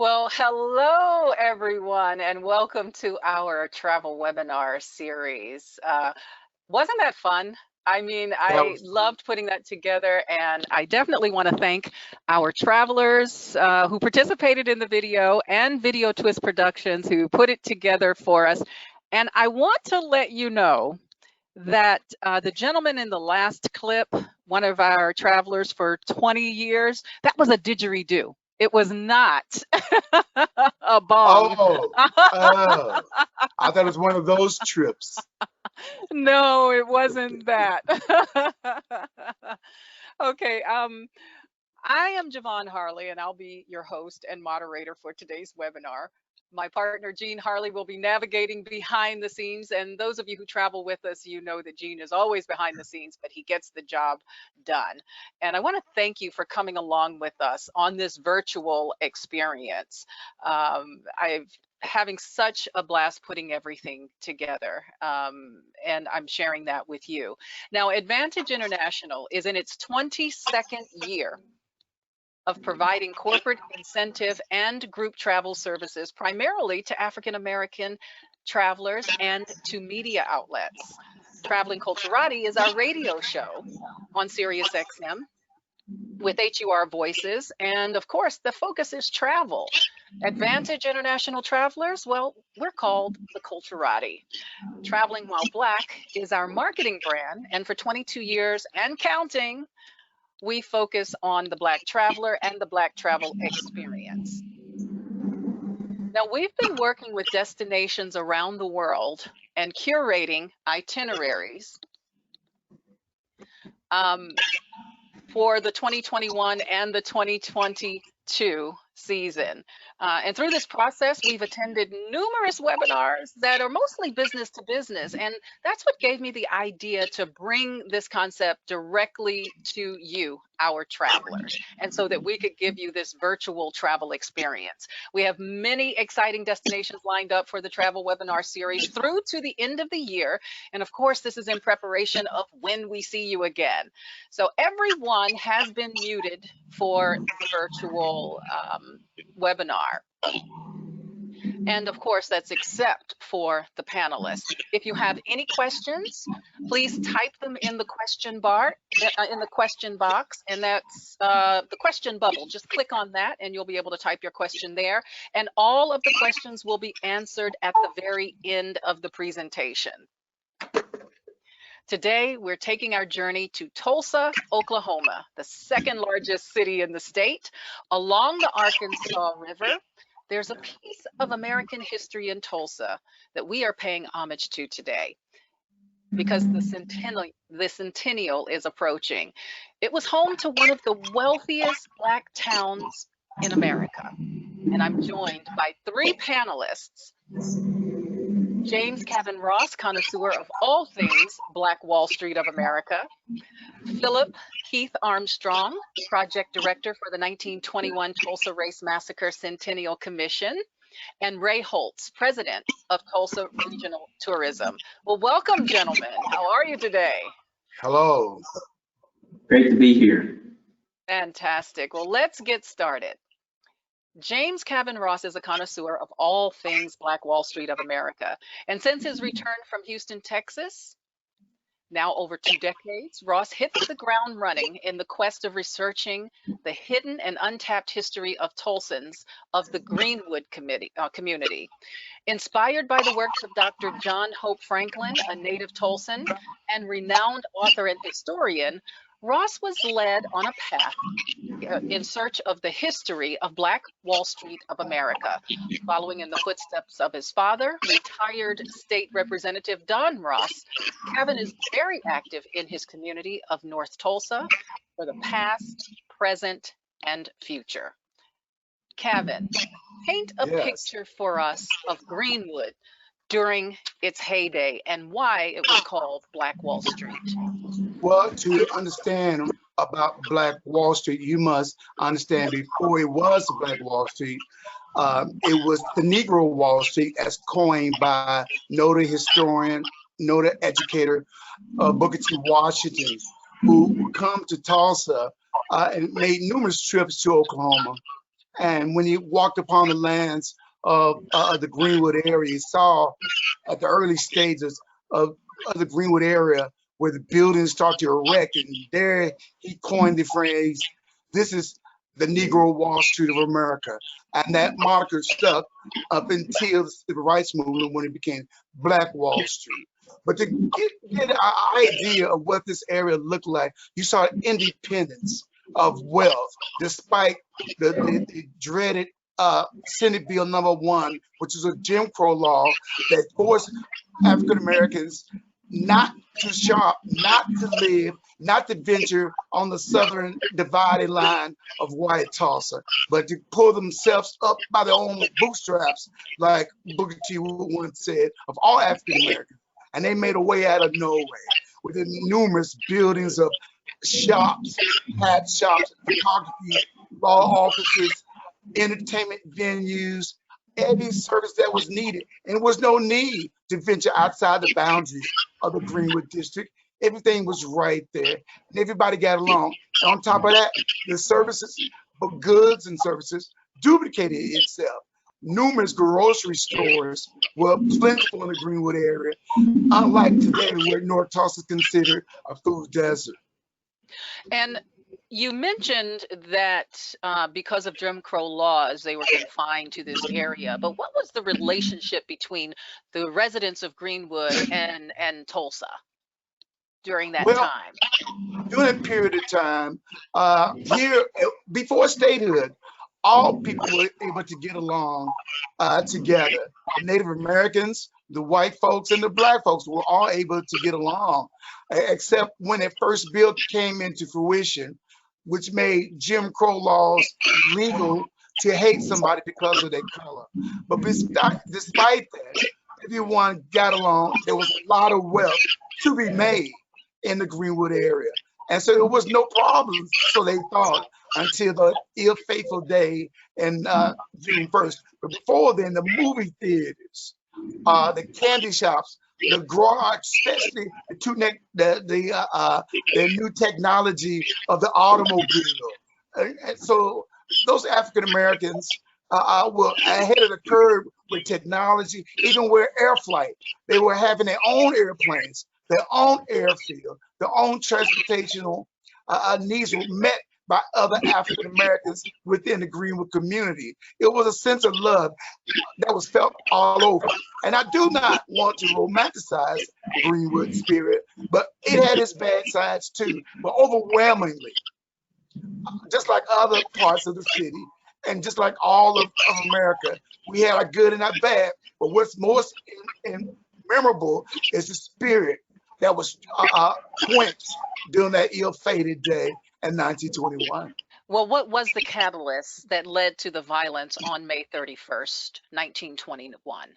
Well, hello everyone, and welcome to our travel webinar series. Wasn't that fun? I mean, That I was fun. loved putting that together, and I definitely want to thank our travelers who participated in the video and Video Twist Productions who put it together for us. And I want to let you know that the gentleman in the last clip, one of our travelers for 20 years, that was a didgeridoo. It was not a bong. Oh, oh, I thought it was one of those trips. No, it wasn't that. Okay, I am Javon Harley, and I'll be your host and moderator for today's webinar. My partner, Jean Harley, will be navigating behind the scenes. And those of you who travel with us, you know that Jean is always behind the scenes, but he gets the job done. And I want to thank you for coming along with us on this virtual experience. I've having such a blast putting everything together, and I'm sharing that with you. Now, Advantage International is in its 22nd year of providing corporate incentive and group travel services primarily to African American travelers and to media outlets. Traveling Culturati is our radio show on Sirius XM with HUR Voices, and of course, the focus is travel. Advantage International Travelers, well, we're called the Culturati. Traveling While Black is our marketing brand, and for 22 years and counting, we focus on the Black traveler and the Black travel experience. Now, we've been working with destinations around the world and curating itineraries for the 2021 and the 2022 season. And through this process, we've attended numerous webinars that are mostly business to business. And that's what gave me the idea to bring this concept directly to you, our travelers, and so that we could give you this virtual travel experience. We have many exciting destinations lined up for the travel webinar series through to the end of the year. And of course, this is in preparation of when we see you again. So everyone has been muted for the virtual webinar. And of course, that's except for the panelists. If you have any questions, please type them in the question bar, in the question box, and that's the question bubble. Just click on that and you'll be able to type your question there. And all of the questions will be answered at the very end of the presentation. Today, we're taking our journey to Tulsa, Oklahoma, the second largest city in the state, along the Arkansas River. There's a piece of American history in Tulsa that we are paying homage to today because the Centennial is approaching. It was home to one of the wealthiest Black towns in America. And I'm joined by three panelists. James Kevin Ross, connoisseur of all things Black Wall Street of America. Philip Keith Armstrong, project director for the 1921 Tulsa Race Massacre Centennial Commission. And Ray Holtz, president of Tulsa Regional Tourism. Well, welcome, gentlemen. How are you today? Hello. Great to be here. Fantastic. Well, let's get started. James Kevin Ross is a connoisseur of all things Black Wall Street of America. And since his return from Houston, Texas, now over 2 decades, Ross hits the ground running in the quest of researching the hidden and untapped history of Tulsans of the Greenwood community. Inspired by the works of Dr. John Hope Franklin, a native Tulsan and renowned author and historian, Ross was led on a path in search of the history of Black Wall Street of America, following in the footsteps of his father, retired state representative Don Ross. Kevin is very active in his community of North Tulsa for the past, present, and future. Kevin, paint a picture for us of Greenwood during its heyday and why it was called Black Wall Street. Well, to understand about Black Wall Street, you must understand before it was Black Wall Street, it was the Negro Wall Street as coined by noted historian, noted educator, Booker T. Washington, who would come to Tulsa and made numerous trips to Oklahoma And when he walked upon the lands of the Greenwood area, he saw at the early stages of the Greenwood area where the buildings start to erect. And there he coined the phrase, "This is the Negro Wall Street of America." And that moniker stuck up until the civil rights movement when it became Black Wall Street. But to get an idea of what this area looked like, you saw independence of wealth, despite the dreaded Senate Bill #1, which is a Jim Crow law that forced African Americans not to shop, not to live, not to venture on the southern dividing line of white Tulsa, but to pull themselves up by their own bootstraps, like Booker T. once said, of all African Americans. And they made a way out of nowhere with the numerous buildings of shops, hat shops, photography, law offices, entertainment venues, any service that was needed. And there was no need to venture outside the boundaries of the Greenwood district. Everything was right there, and everybody got along. And on top of that, the services, but goods and services, duplicated itself. Numerous grocery stores were plentiful in the Greenwood area, unlike today where North Tulsa is considered a food desert. And you mentioned that because of Jim Crow laws, they were confined to this area. But what was the relationship between the residents of Greenwood and Tulsa during that time? During that period of time, here before statehood, all people were able to get along together. The Native Americans, the white folks, and the black folks were all able to get along, except when that first bill came into fruition, which made Jim Crow laws legal to hate somebody because of their color. But despite that, everyone got along. There was a lot of wealth to be made in the Greenwood area. And so there was no problems, so they thought, until the ill-faithful day in June 1st. But before then, the movie theaters, the candy shops, the garage, especially the new technology of the automobile. And so those African Americans were ahead of the curve with technology, even with air flight. They were having their own airplanes, their own airfield, their own transportational needs were met by other African Americans within the Greenwood community. It was a sense of love that was felt all over. And I do not want to romanticize Greenwood spirit, but it had its bad sides too. But overwhelmingly, just like other parts of the city, and just like all of America, we had our good and our bad. But what's most memorable is the spirit that was quenched during that ill-fated day in 1921. Well, what was the catalyst that led to the violence on May 31st, 1921?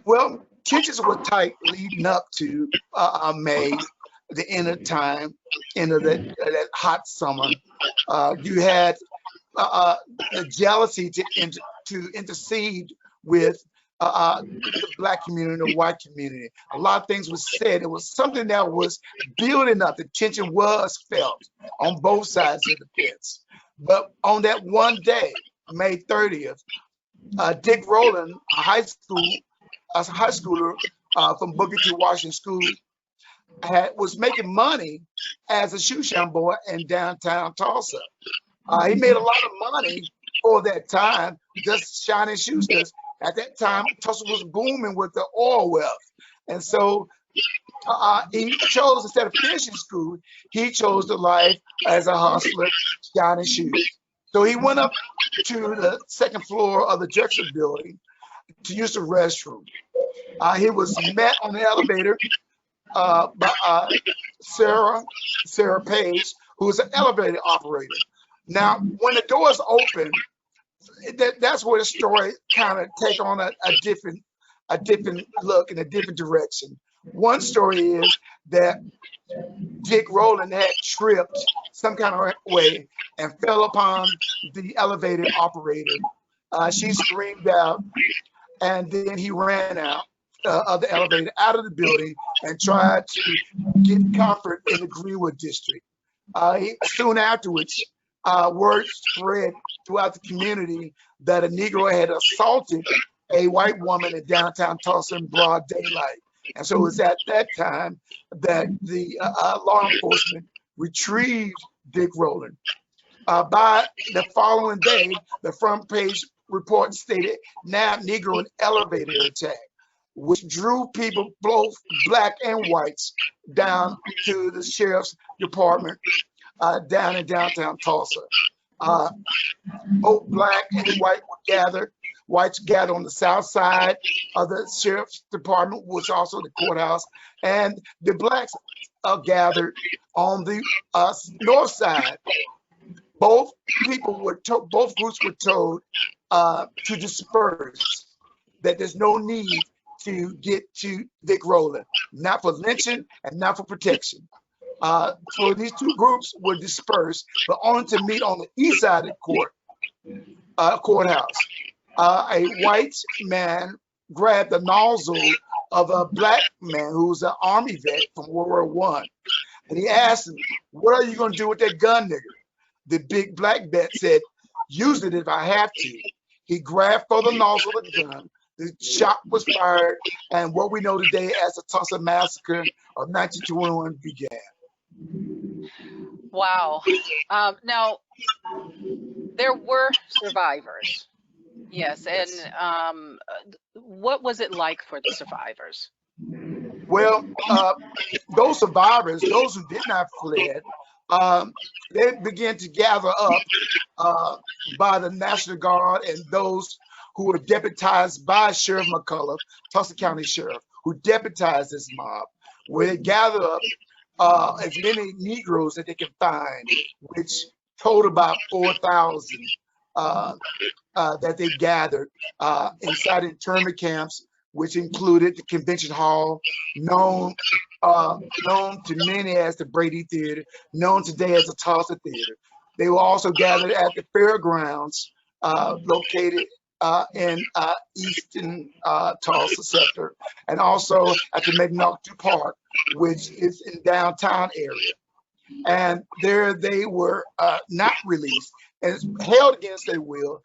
Well, tensions were tight leading up to May, the end of time, end of that hot summer. You had the jealousy to intercede with the black community and the white community. A lot of things was said. It was something that was building up. The tension was felt on both sides of the fence. But on that one day, May 30th, Dick Rowland, a high schooler from Booker T. Washington School, was making money as a shoe shine boy in downtown Tulsa. He made a lot of money for that time just shining shoes, because at that time Tulsa was booming with the oil wealth. And so he chose, instead of finishing school, he chose the life as a hustler, shining shoes. So he went up to the second floor of the Drexel building to use the restroom. He was met on the elevator by Sarah Page, who was an elevator operator. Now, when the doors open, that's where the story kind of take on a different look in a different direction. One story is that Dick Rowland had tripped some kind of way and fell upon the elevator operator. She screamed out, and then he ran out of the elevator, out of the building, and tried to get comfort in the Greenwood district. Soon afterwards, word spread throughout the community that a Negro had assaulted a white woman in downtown Tulsa in broad daylight. And so it was at that time that the law enforcement retrieved Dick Rowland. By the following day, the front page report stated, "Now Negro in elevator attack," which drew people, both black and whites, down to the sheriff's department down in downtown Tulsa. Both black and white were gathered. Whites gathered on the south side of the sheriff's department, which also the courthouse, and the blacks gathered on the north side. Both both groups were told to disperse. That there's no need to get to Dick Rowland, not for lynching and not for protection. So these two groups were dispersed, but only to meet on the east side of the courthouse. A white man grabbed the nozzle of a black man who was an army vet from World War I, and he asked him, "What are you going to do with that gun, nigger?" The big black vet said, "Use it if I have to." He grabbed for the nozzle of the gun. The shot was fired, and what we know today as the Tulsa Massacre of 1921 began. Wow. Now, there were survivors. Yes. And what was it like for the survivors? Well, those survivors, those who did not fled, they began to gather up by the National Guard and those who were deputized by Sheriff McCullough, Tulsa County Sheriff, who deputized this mob, where they gathered up as many Negroes that they could find, which totaled about 4,000 that they gathered inside internment camps, which included the convention hall, known to many as the Brady Theater, known today as the Tulsa Theater. They were also gathered at the fairgrounds located in eastern Tulsa sector, and also at the McNaughton Park, which is in downtown area. And there they were not released and held against their will,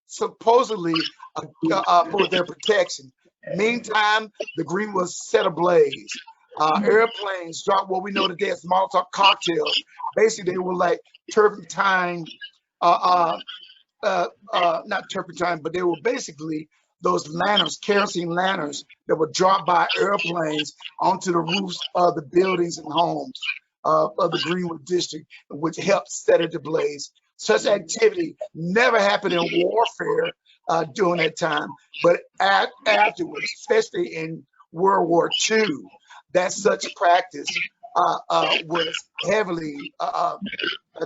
supposedly for their protection. Meantime, the Greenwood was set ablaze. Airplanes dropped what we know today as Molotov cocktails. Basically, they were like turpentine, not turpentine, but they were basically those lanterns, kerosene lanterns that were dropped by airplanes onto the roofs of the buildings and homes of the Greenwood district, which helped set it ablaze. Such activity never happened in warfare during that time, but afterwards, especially in World War II, that such practice was heavily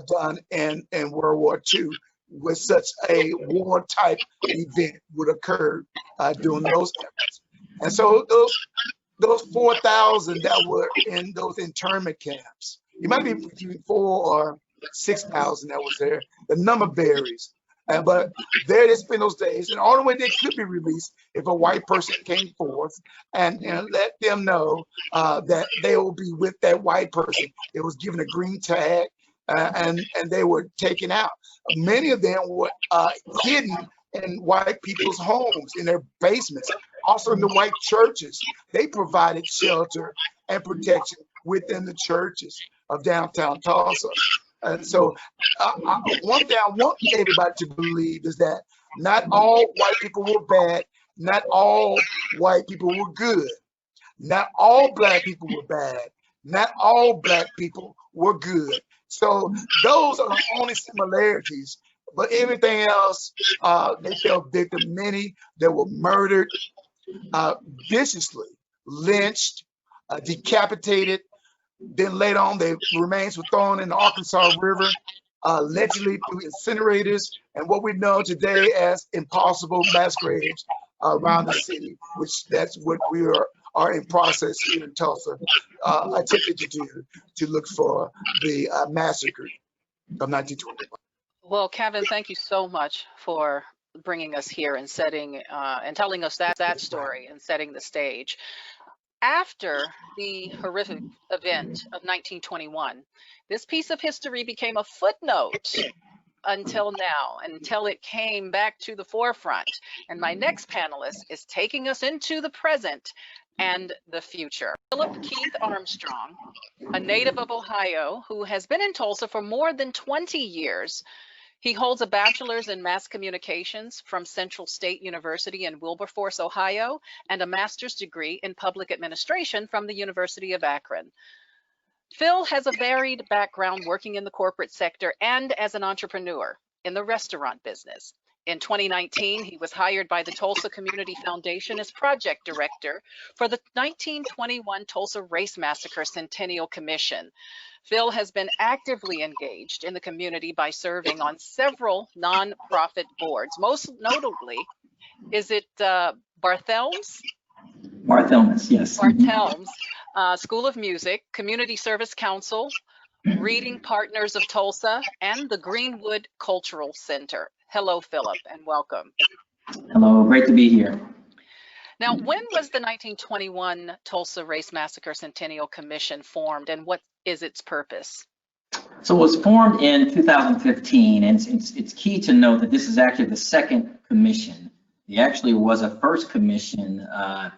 done in World War II, with such a war type event would occur during those efforts. And so those 4,000 that were in those internment camps, you might be between 4,000 or 6,000 that was there. The number varies. But there they spent those days, and the only way they could be released if a white person came forth and let them know that they will be with that white person. It was given a green tag, and they were taken out. Many of them were hidden in white people's homes, in their basements, also in the white churches. They provided shelter and protection within the churches of downtown Tulsa. And so one thing I want everybody to believe is that not all white people were bad, not all white people were good, not all black people were bad, not all black people were good. So those are the only similarities, but everything else, they fell victim. Many that were murdered, viciously lynched, decapitated. Then later on, their remains were thrown in the Arkansas River, allegedly through incinerators, and what we know today as impossible mass graves around the city, which that's what we are in process here in Tulsa, attempting to do, to look for the massacre of 1921. Well, Kevin, thank you so much for bringing us here and setting and telling us that story and setting the stage. After the horrific event of 1921, this piece of history became a footnote until now, until it came back to the forefront. And my next panelist is taking us into the present and the future. Philip Keith Armstrong, a native of Ohio who has been in Tulsa for more than 20 years. He holds a bachelor's in mass communications from Central State University in Wilberforce, Ohio, and a master's degree in public administration from the University of Akron. Phil has a varied background working in the corporate sector and as an entrepreneur in the restaurant business. In 2019, he was hired by the Tulsa Community Foundation as project director for the 1921 Tulsa Race Massacre Centennial Commission. Phil has been actively engaged in the community by serving on several nonprofit boards. Most notably, is it Barthelm's? Barthelmess, yes. Barthelm's School of Music, Community Service Council, Reading Partners of Tulsa, and the Greenwood Cultural Center. Hello, Philip, and welcome. Hello, great to be here. Now, when was the 1921 Tulsa Race Massacre Centennial Commission formed, and what is its purpose? So it was formed in 2015, and it's key to note that this is actually the second commission. There actually was a first commission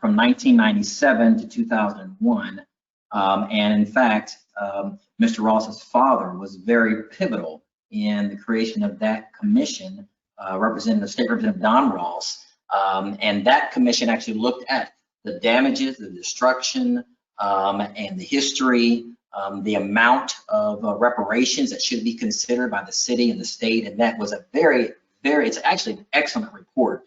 from 1997 to 2001, and in fact, Mr. Ross's father was very pivotal in the creation of that commission, State Representative Don Ross, and that commission actually looked at the damages, the destruction, and the history, the amount of reparations that should be considered by the city and the state, and that was a it's actually an excellent report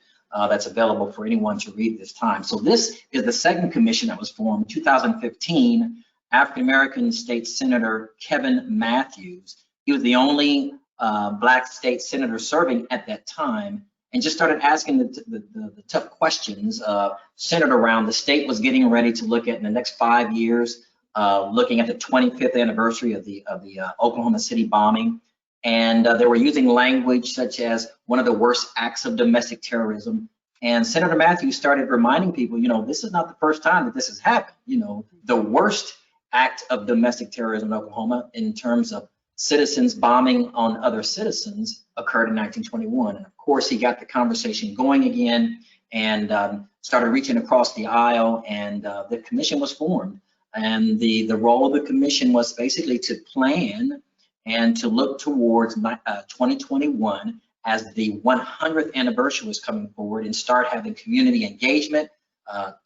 that's available for anyone to read at this time. So this is the second commission that was formed in 2015. African-American State Senator Kevin Matthews, he was the only Black state senator serving at that time, and just started asking the tough questions centered around the state was getting ready to look at in the next 5 years, looking at the 25th anniversary of the Oklahoma City bombing. And they were using language such as one of the worst acts of domestic terrorism. And Senator Matthews started reminding people, this is not the first time that this has happened. The worst act of domestic terrorism in Oklahoma in terms of citizens bombing on other citizens occurred in 1921. And of course, he got the conversation going again and started reaching across the aisle, and the commission was formed. And the role of the commission was basically to plan and to look towards 2021 as the 100th anniversary was coming forward, and start having community engagement,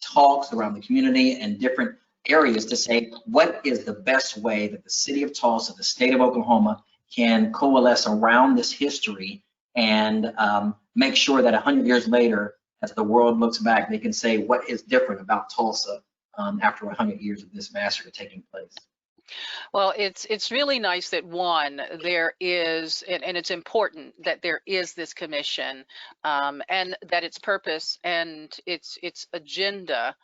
talks around the community and different areas to say, what is the best way that the city of Tulsa, the state of Oklahoma, can coalesce around this history and make sure that 100 years later, as the world looks back, they can say what is different about Tulsa after 100 years of this massacre taking place. Well, it's really nice that there is, and it's important that there is this commission, and that its purpose and its agenda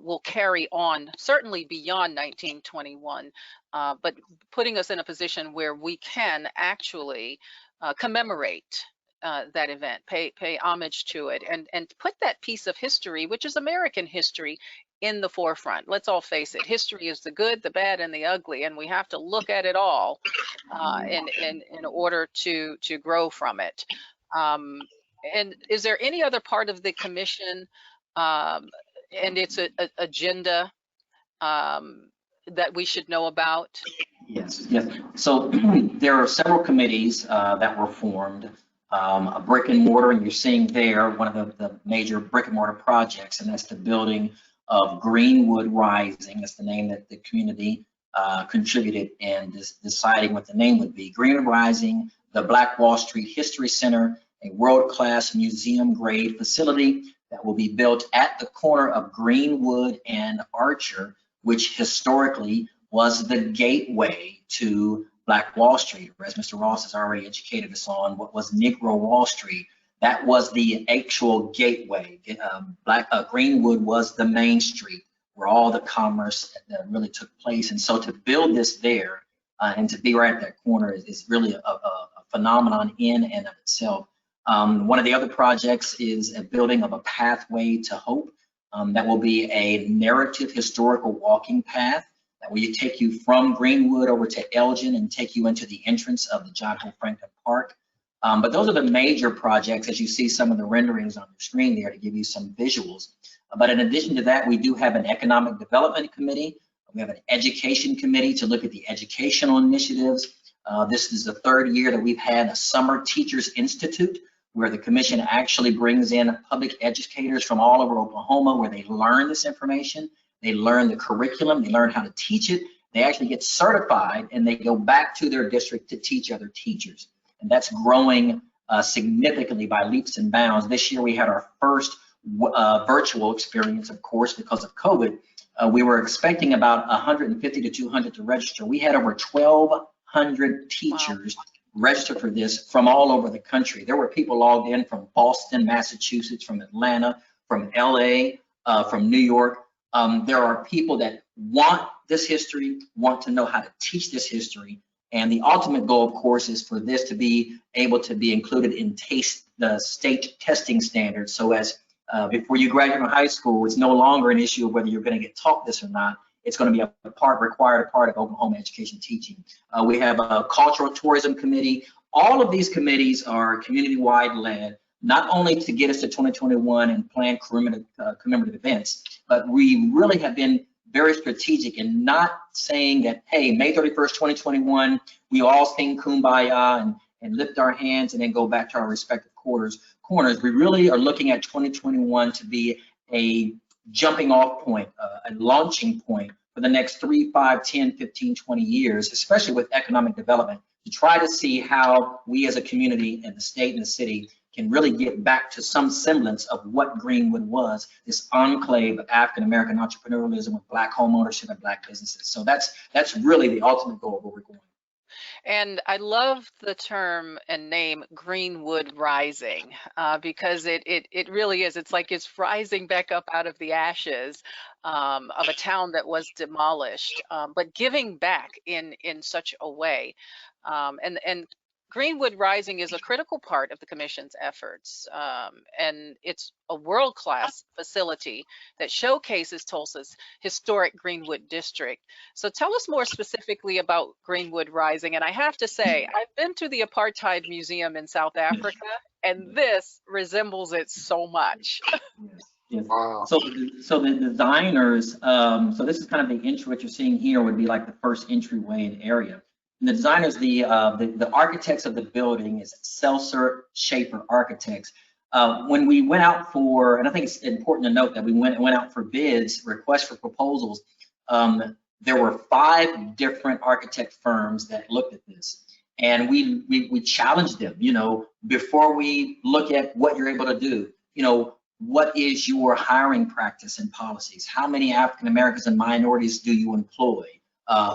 will carry on certainly beyond 1921, but putting us in a position where we can actually commemorate that event, pay homage to it, and put that piece of history, which is American history, in the forefront. Let's all face it, history is the good, the bad, and the ugly, and we have to look at it all in order to grow from it. And is there any other part of the commission and its agenda that we should know about? Yes. So there are several committees that were formed. A brick and mortar, and you're seeing there one of the major brick and mortar projects, and that's the building of Greenwood Rising. That's the name that the community contributed in deciding what the name would be. Greenwood Rising, the Black Wall Street History Center, a world-class museum-grade facility that will be built at the corner of Greenwood and Archer, which historically was the gateway to Black Wall Street, as Mr. Ross has already educated us on what was Negro Wall Street. That was the actual gateway. Greenwood was the main street where all the commerce that really took place. And so to build this there and to be right at that corner is really a phenomenon in and of itself. One of the other projects is a building of a pathway to hope. That will be a narrative historical walking path that will take you from Greenwood over to Elgin and take you into the entrance of the John Hope Franklin Park. But those are the major projects, as you see some of the renderings on the screen there to give you some visuals. But in addition to that, we do have an economic development committee. We have an education committee to look at the educational initiatives. This is the third year that we've had a Summer Teachers Institute, where the commission actually brings in public educators from all over Oklahoma, where they learn this information, they learn the curriculum, they learn how to teach it, they actually get certified, and they go back to their district to teach other teachers. And that's growing significantly by leaps and bounds. This year we had our first virtual experience, of course, because of COVID. We were expecting about 150 to 200 to register. We had over 1,200 teachers register for this from all over the country. There were people logged in from Boston, Massachusetts, from Atlanta, from LA, from New York. There are people that want this history, want to know how to teach this history. And the ultimate goal, of course, is for this to be able to be included in the state testing standards. So as before you graduate from high school, it's no longer an issue of whether you're going to get taught this or not. It's going to be a required part of Oklahoma education teaching. We have a cultural tourism committee. All of these committees are community-wide led, not only to get us to 2021 and plan commemorative events, but we really have been very strategic in not saying that, hey, May 31st, 2021, we all sing Kumbaya and lift our hands and then go back to our respective corners. We really are looking at 2021 to be a jumping off point, a launching point for the next 3, 5, 10, 15, 20 years, especially with economic development, to try to see how we as a community and the state and the city can really get back to some semblance of what Greenwood was, this enclave of African-American entrepreneurialism with Black home ownership and Black businesses. So that's really the ultimate goal of where we're going. And I love the term and name Greenwood Rising because it really is. It's like it's rising back up out of the ashes of a town that was demolished, but giving back in such a way. And Greenwood Rising is a critical part of the Commission's efforts, and it's a world-class facility that showcases Tulsa's historic Greenwood district. So tell us more specifically about Greenwood Rising. And I have to say, I've been to the Apartheid Museum in South Africa, and this resembles it so much. Yes. Wow. So the designers, so this is kind of the entry. What you're seeing here would be like the first entryway in the area. And the designers, the architects of the building is Seltzer Schaefer Architects. When we went out for, and I think it's important to note that we went out for bids, requests for proposals, there were 5 different architect firms that looked at this. And we challenged them, you know, before we look at what you're able to do, you know, what is your hiring practice and policies? How many African Americans and minorities do you employ?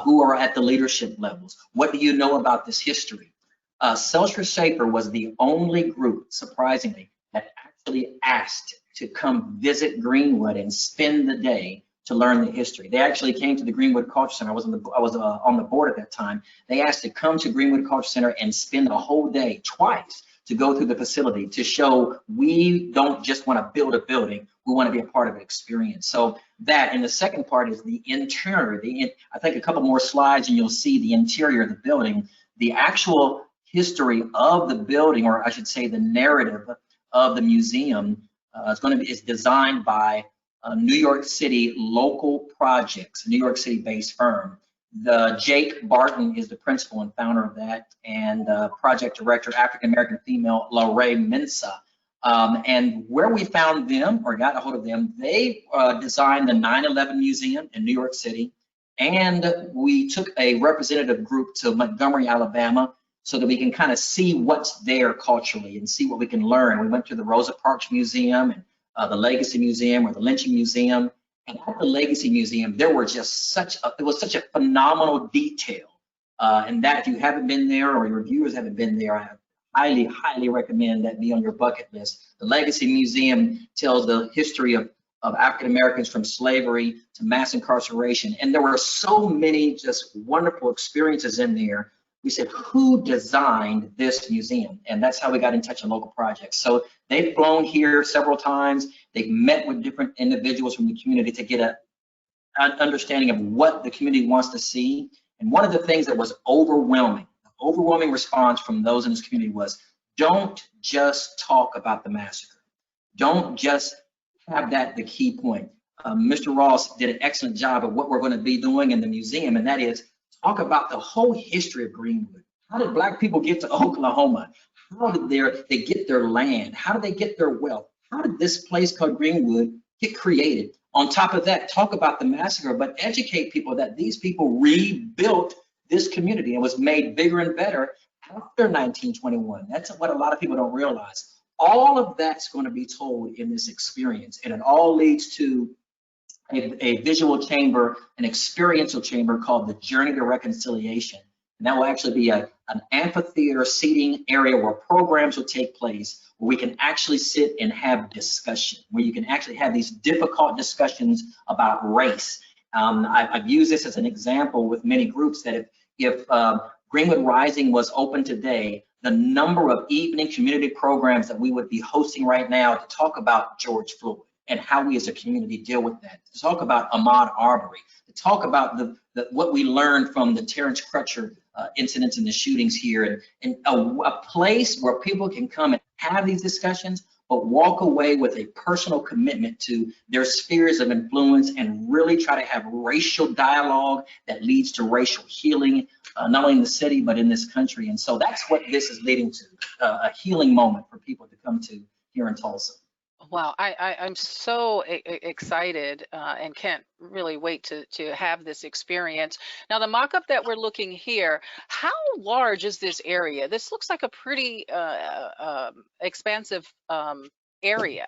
Who are at the leadership levels? What do you know about this history? Seltzer Schaefer was the only group, surprisingly, that actually asked to come visit Greenwood and spend the day to learn the history. They actually came to the Greenwood Culture Center. I was on the board at that time. They asked to come to Greenwood Culture Center and spend a whole day, twice, to go through the facility to show we don't just want to build a building, we want to be a part of an experience. So that, and the second part is the interior. I think a couple more slides and you'll see the interior of the building. The actual history of the building, or I should say the narrative of the museum, is designed by New York City Local Projects, a New York City-based firm. Jake Barton is the principal and founder of that, and project director, African-American female, Lorraine Mensah. And where we found them, or got a hold of them, they designed the 9/11 Museum in New York City, and we took a representative group to Montgomery, Alabama, so that we can kind of see what's there culturally and see what we can learn. We went to the Rosa Parks Museum and the Legacy Museum, or the Lynching Museum. And at the Legacy Museum, there were just such a phenomenal detail. And that, if you haven't been there or your viewers haven't been there, I highly, highly recommend that be on your bucket list. The Legacy Museum tells the history of African Americans from slavery to mass incarceration. And there were so many just wonderful experiences in there. We said, who designed this museum? And that's how we got in touch with local projects. So they've flown here several times. They've met with different individuals from the community to get an understanding of what the community wants to see. And one of the things that was overwhelming, the overwhelming response from those in this community was, don't just talk about the massacre. Don't just have that the key point. Mr. Ross did an excellent job of what we're going to be doing in the museum, and that is talk about the whole history of Greenwood. How did Black people get to Oklahoma? How did they get their land? How did they get their wealth? How did this place called Greenwood get created? On top of that, talk about the massacre, but educate people that these people rebuilt this community and was made bigger and better after 1921. That's what a lot of people don't realize. All of that's going to be told in this experience, and it all leads to a visual chamber, an experiential chamber called the Journey to Reconciliation. And that will actually be an amphitheater seating area where programs will take place, where we can actually sit and have discussion, where you can actually have these difficult discussions about race. I've used this as an example with many groups that if Greenwood Rising was open today, the number of evening community programs that we would be hosting right now to talk about George Floyd and how we as a community deal with that, to talk about Ahmaud Arbery, to talk about what we learned from the Terrence Crutcher incidents and the shootings here, and a place where people can come and have these discussions, but walk away with a personal commitment to their spheres of influence and really try to have racial dialogue that leads to racial healing, not only in the city, but in this country. And so that's what this is leading to, a healing moment for people to come to here in Tulsa. Wow, I'm so excited and can't really wait to have this experience. Now, the mock-up that we're looking here, how large is this area? This looks like a pretty expansive area.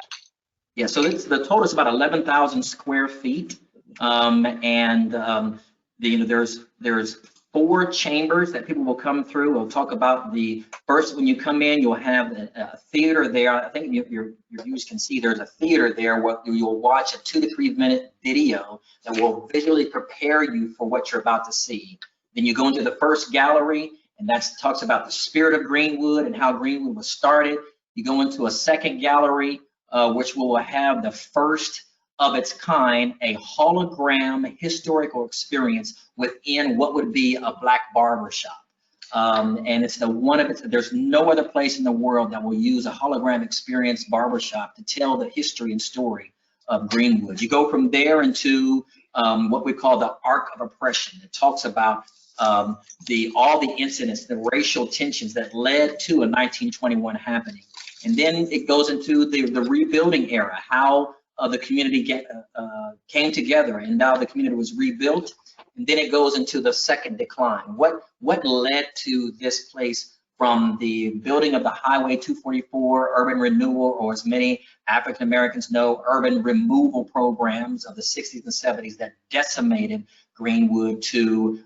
Yeah, so the total is about 11,000 square feet, there's 4 chambers that people will come through. We'll talk about the first. When you come in, you'll have a theater there. I think your viewers can see there's a theater there where you'll watch a 2 to 3 minute video that will visually prepare you for what you're about to see. Then you go into the first gallery, and that talks about the spirit of Greenwood and how Greenwood was started. You go into a second gallery, which will have the first of its kind, a hologram historical experience within what would be a Black barber shop. And it's there's no other place in the world that will use a hologram experience barbershop to tell the history and story of Greenwood. You go from there into what we call the arc of oppression. It talks about all the incidents, the racial tensions that led to a 1921 happening. And then it goes into the rebuilding era, how the community came together and now the community was rebuilt. And then it goes into the second decline. What led to this place from the building of the Highway 244, urban renewal, or as many African Americans know, urban removal programs of the 60s and 70s that decimated Greenwood, to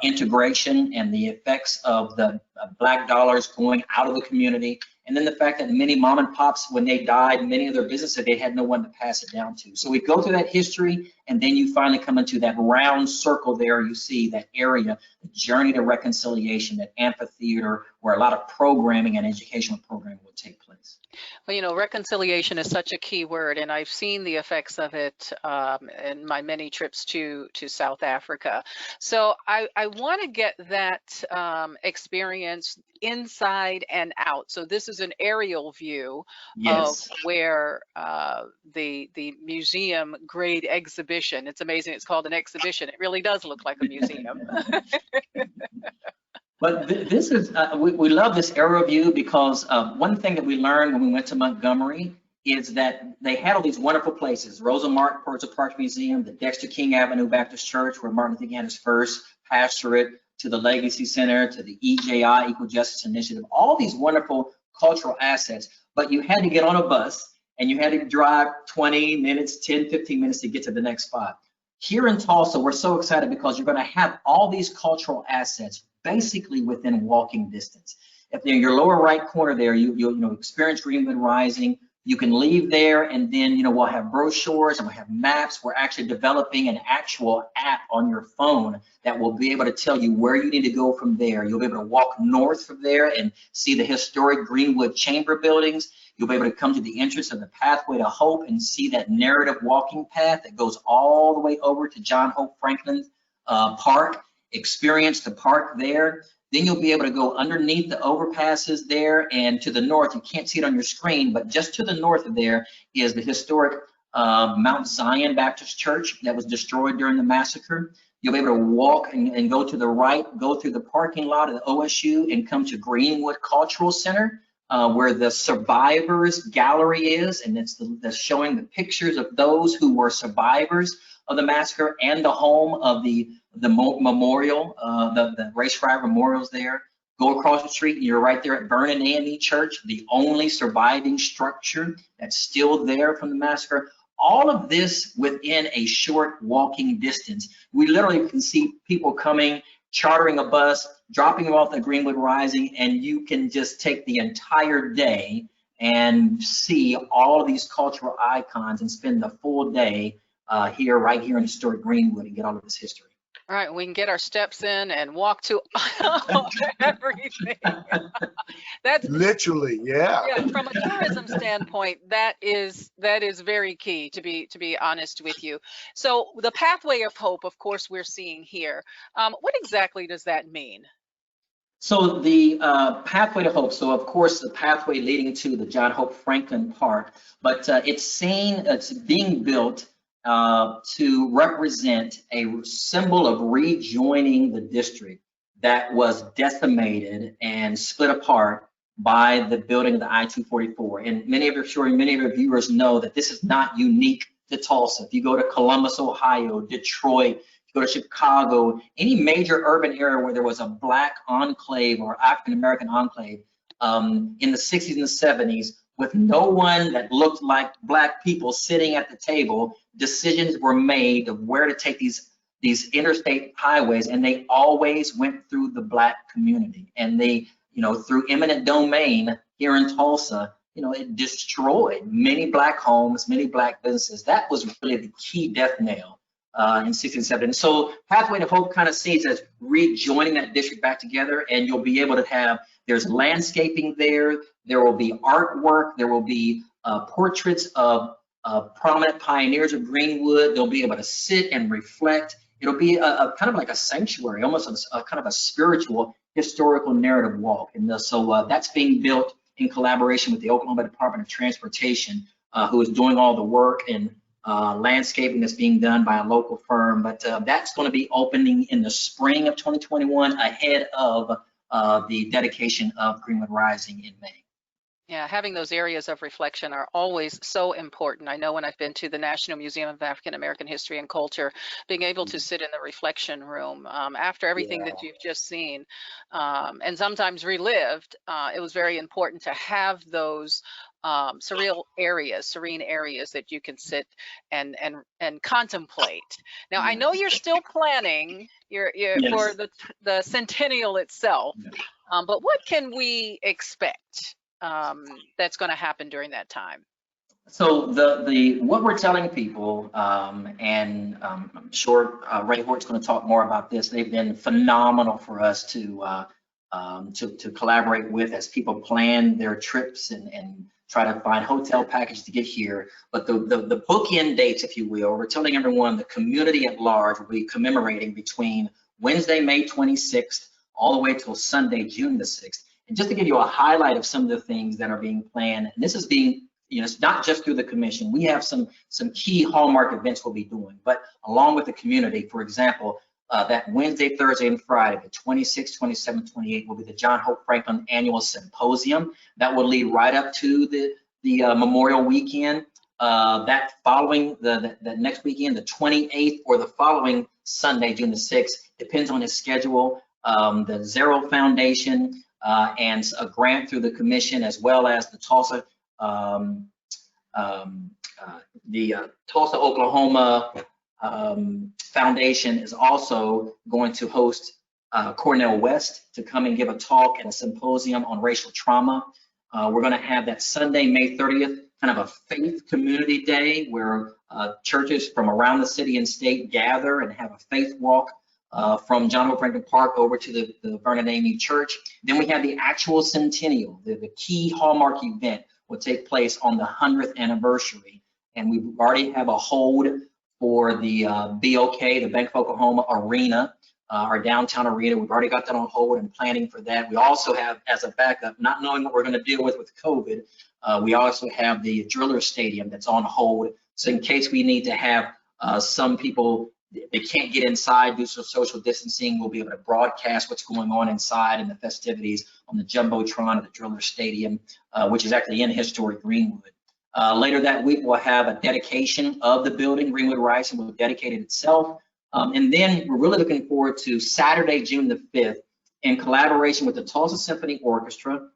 integration and the effects of the Black dollars going out of the community. And then the fact that many mom and pops, when they died, many of their businesses, they had no one to pass it down to. So we go through that history, and then you finally come into that round circle there. You see that area, the Journey to Reconciliation, that amphitheater where a lot of programming and educational programming will take place. Well, you know, reconciliation is such a key word, and I've seen the effects of it in my many trips to South Africa. So I want to get that experience inside and out. So this is an aerial view Yes. of where the museum grade exhibition. It's amazing. It's called an exhibition. It really does look like a museum. But this is, we love this aerial view because one thing that we learned when we went to Montgomery is that they had all these wonderful places: Rosa Parks Museum, the Dexter King Avenue Baptist Church, where Martin Luther King had his first pastorate, to the Legacy Center, to the EJI, Equal Justice Initiative, all these wonderful cultural assets. But you had to get on a bus and you had to drive 20 minutes, 10, 15 minutes to get to the next spot. Here in Tulsa, we're so excited because you're going to have all these cultural assets basically within walking distance. If in your lower right corner there, you'll experience Greenwood Rising. You can leave there, and then we'll have brochures and we'll have maps. We're actually developing an actual app on your phone that will be able to tell you where you need to go from there. You'll be able to walk north from there and see the historic Greenwood Chamber buildings. You'll be able to come to the entrance of the Pathway to Hope and see that narrative walking path that goes all the way over to John Hope Franklin Park. Experience the park there. Then you'll be able to go underneath the overpasses there, and to the north, you can't see it on your screen, but just to the north of there is the historic Mount Zion Baptist Church that was destroyed during the massacre. You'll be able to walk and go to the right, go through the parking lot of the OSU and come to Greenwood Cultural Center, where the survivors gallery is, and that's showing the pictures of those who were survivors of the massacre, and the home of the memorial, the race riot memorials there. Go across the street and you're right there at Vernon AME Church, the only surviving structure that's still there from the massacre. All of this within a short walking distance. We literally can see people coming, chartering a bus, dropping them off at Greenwood Rising, and you can just take the entire day and see all of these cultural icons and spend the full day right here in historic Greenwood and get all of this history. All right, we can get our steps in and walk to everything. That's literally, yeah. Yeah, from a tourism standpoint, that is very key, to be honest with you. So the pathway of hope, of course, we're seeing here. What exactly does that mean? So the pathway to hope. So of course the pathway leading to the John Hope Franklin Park, but it's being built to represent a symbol of rejoining the district that was decimated and split apart by the building of the I-244. And many of your viewers know that this is not unique to Tulsa. If you go to Columbus, Ohio, Detroit, you go to Chicago, any major urban area where there was a Black enclave or African-American enclave in the 60s and the 70s, with no one that looked like Black people sitting at the table, decisions were made of where to take these interstate highways, and they always went through the Black community. And they, through eminent domain here in Tulsa, it destroyed many Black homes, many Black businesses. That was really the key death nail in 67. And so Pathway to Hope kind of sees as rejoining that district back together, and you'll be able to have, there's landscaping there, there will be artwork, there will be portraits of prominent pioneers of Greenwood. They'll be able to sit and reflect. It'll be a kind of like a sanctuary, almost a kind of a spiritual historical narrative walk. And so that's being built in collaboration with the Oklahoma Department of Transportation, who is doing all the work and landscaping that's being done by a local firm. But that's going to be opening in the spring of 2021, ahead of the dedication of Greenwood Rising in May. Yeah, having those areas of reflection are always so important. I know when I've been to the National Museum of African American History and Culture, being able to sit in the reflection room after everything that you've just seen and sometimes relived, it was very important to have those serene areas that you can sit and contemplate. Now, I know you're still planning Yes. for the Centennial itself, but what can we expect that's going to happen during that time? So what we're telling people, and I'm sure Ray Hort's going to talk more about this. They've been phenomenal for us to collaborate with as people plan their trips and try to find hotel packages to get here. But the bookend dates, if you will, we're telling everyone the community at large will be commemorating between Wednesday, May 26th, all the way till Sunday, June the 6th. And just to give you a highlight of some of the things that are being planned, and this is being, it's not just through the commission. We have some key hallmark events we'll be doing, but along with the community. For example, that Wednesday, Thursday, and Friday, the 26th, 27th, 28th, will be the John Hope Franklin Annual Symposium. That will lead right up to the Memorial Weekend. That following, the next weekend, the 28th, or the following Sunday, June the 6th, depends on his schedule. The Zero Foundation, and a grant through the commission, as well as the Tulsa, Tulsa, Oklahoma Foundation is also going to host Cornel West to come and give a talk and a symposium on racial trauma. We're going to have that Sunday, May 30th, kind of a faith community day where churches from around the city and state gather and have a faith walk from John Hope Franklin Park over to the Vernon AME Church. Then we have the actual Centennial. The key hallmark event will take place on the 100th anniversary. And we already have a hold for the BOK, the Bank of Oklahoma Arena, our downtown arena. We've already got that on hold and planning for that. We also have, as a backup, not knowing what we're going to deal with COVID, we also have the Driller Stadium that's on hold. So in case we need to have some people, they can't get inside due to social distancing, we'll be able to broadcast what's going on inside and the festivities on the Jumbotron at the Driller Stadium, which is actually in historic Greenwood. Later that week, we'll have a dedication of the building. Greenwood Rising will dedicate it itself. And then we're really looking forward to Saturday, June the 5th, in collaboration with the Tulsa Symphony Orchestra,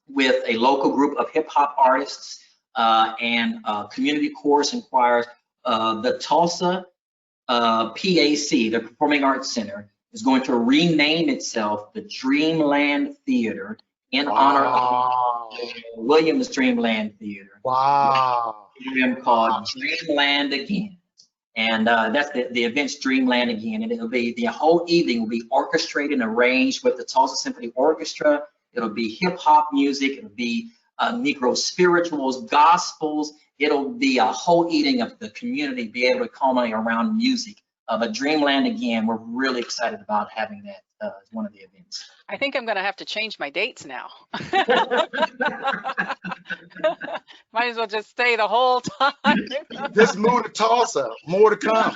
with a local group of hip hop artists and community chorus and choirs. The Tulsa PAC, the Performing Arts Center, is going to rename itself the Dreamland Theater in honor of Williams Dreamland Theater. Wow. Called Dreamland Again. And that's the event's Dreamland Again. And it'll be, the whole evening will be orchestrated and arranged with the Tulsa Symphony Orchestra. It'll be hip hop music. It'll be Negro spirituals, gospels. It'll be a whole evening of the community be able to culminate around music. But Dreamland Again, we're really excited about having that as one of the events. I think I'm going to have to change my dates now. Might as well just stay the whole time. Just move to Tulsa. More to come.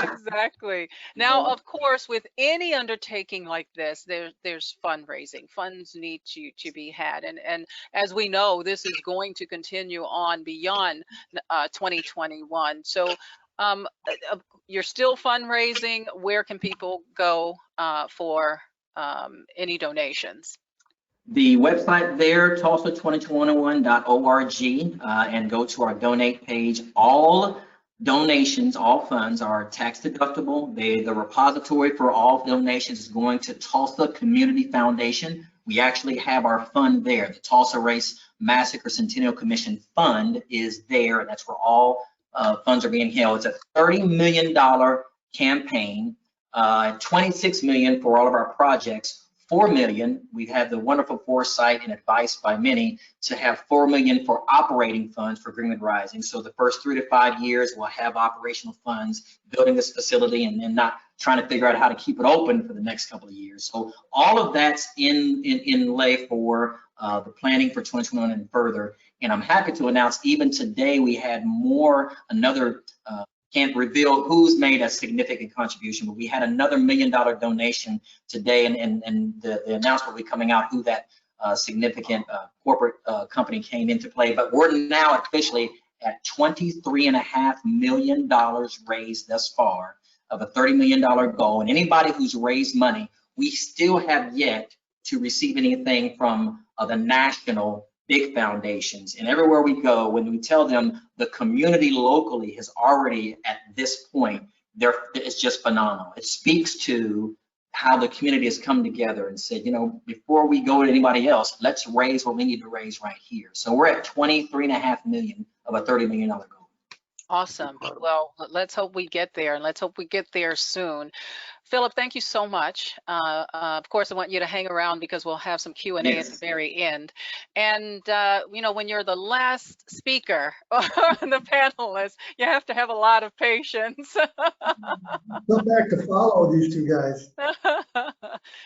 Exactly. Now, of course, with any undertaking like this, there's fundraising. Funds need to be had. And as we know, this is going to continue on beyond 2021. So you're still fundraising. Where can people go for any donations? The website there, tulsa2021.org, and go to our donate page. All donations, all funds are tax deductible. The repository for all donations is going to Tulsa Community Foundation. We actually have our fund there. The Tulsa Race Massacre Centennial Commission Fund is there, and that's where all funds are being held. It's a $30 million campaign, $26 million for all of our projects. $4 million, we have the wonderful foresight and advice by many to have $4 million for operating funds for Greenwood Rising. So the first 3 to 5 years, we'll have operational funds building this facility and then not trying to figure out how to keep it open for the next couple of years. So all of that's in lay for the planning for 2021 and further. And I'm happy to announce even today we had another can't reveal who's made a significant contribution, but we had another $1 million donation today, and the announcement will be coming out who that significant corporate company came into play. But we're now officially at $23.5 million raised thus far of a $30 million goal. And anybody who's raised money, we still have yet to receive anything from the national big foundations. And everywhere we go, when we tell them the community locally has already at this point, it's just phenomenal. It speaks to how the community has come together and said, you know, before we go to anybody else, let's raise what we need to raise right here. So we're at $23.5 million of a $30 million goal. Awesome. Well, let's hope we get there, and let's hope we get there soon. Philip, thank you so much. Of course, I want you to hang around because we'll have some Q&A at the very end. And, you know, when you're the last speaker on the panelist, you have to have a lot of patience. Come back to follow these two guys.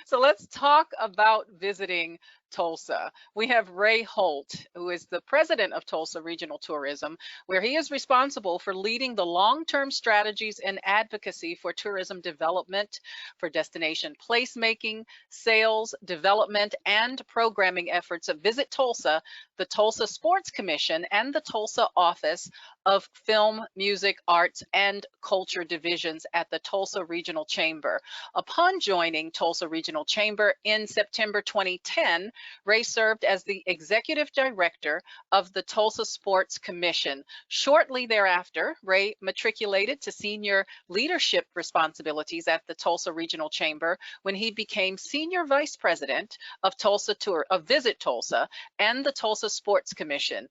So let's talk about visiting Tulsa. We have Ray Holt, who is the president of Tulsa Regional Tourism, where he is responsible for leading the long-term strategies and advocacy for tourism development, for destination placemaking, sales, development, and programming efforts of Visit Tulsa, the Tulsa Sports Commission, and the Tulsa Office of Film, Music, Arts, and Culture Divisions at the Tulsa Regional Chamber. Upon joining Tulsa Regional Chamber in September 2010, Ray served as the executive director of the Tulsa Sports Commission. Shortly thereafter, Ray matriculated to senior leadership responsibilities at the Tulsa Regional Chamber when he became senior vice president of Visit Tulsa and the Tulsa Sports Commission.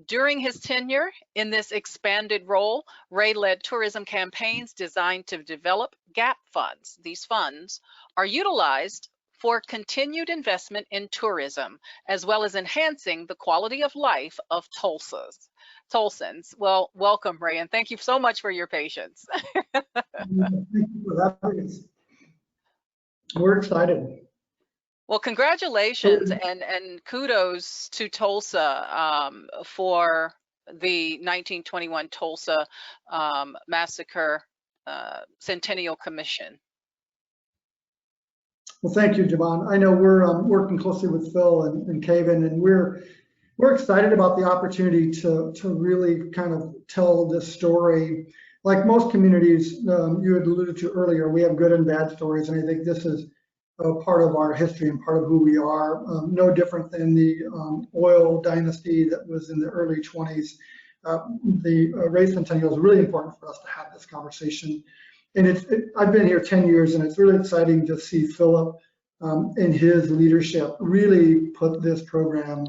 During his tenure in this expanded role, Ray led tourism campaigns designed to develop gap funds. These funds are utilized for continued investment in tourism, as well as enhancing the quality of life of Tulsans. Tulsans. Well, welcome, Ray, and thank you so much for your patience. Thank you for having us. We're excited. Well, congratulations and kudos to Tulsa for the 1921 Tulsa Massacre Centennial Commission. Well, thank you, Javon. I know we're working closely with Phil and Kevin, and we're excited about the opportunity to really kind of tell this story. Like most communities, you had alluded to earlier, we have good and bad stories, and I think this is part of our history and part of who we are. No different than the oil dynasty that was in the early 20s. The Ray Centennial is really important for us to have this conversation. And I've been here 10 years, and it's really exciting to see Philip and his leadership really put this program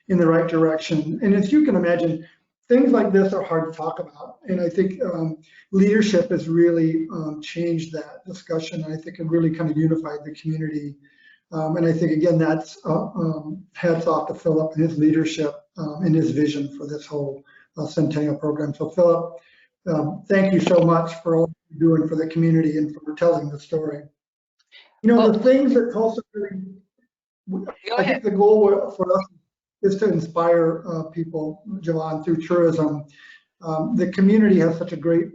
in the right direction. And as you can imagine, things like this are hard to talk about. And I think leadership has really changed that discussion. I think it really kind of unified the community. And I think, again, that's hats off to Philip and his leadership and his vision for this whole Centennial program. So Philip, thank you so much for all you're doing for the community and for telling the story. You know, the things that Tulsa really, I think the goal for us is to inspire people, Javon, through tourism. The community has such a great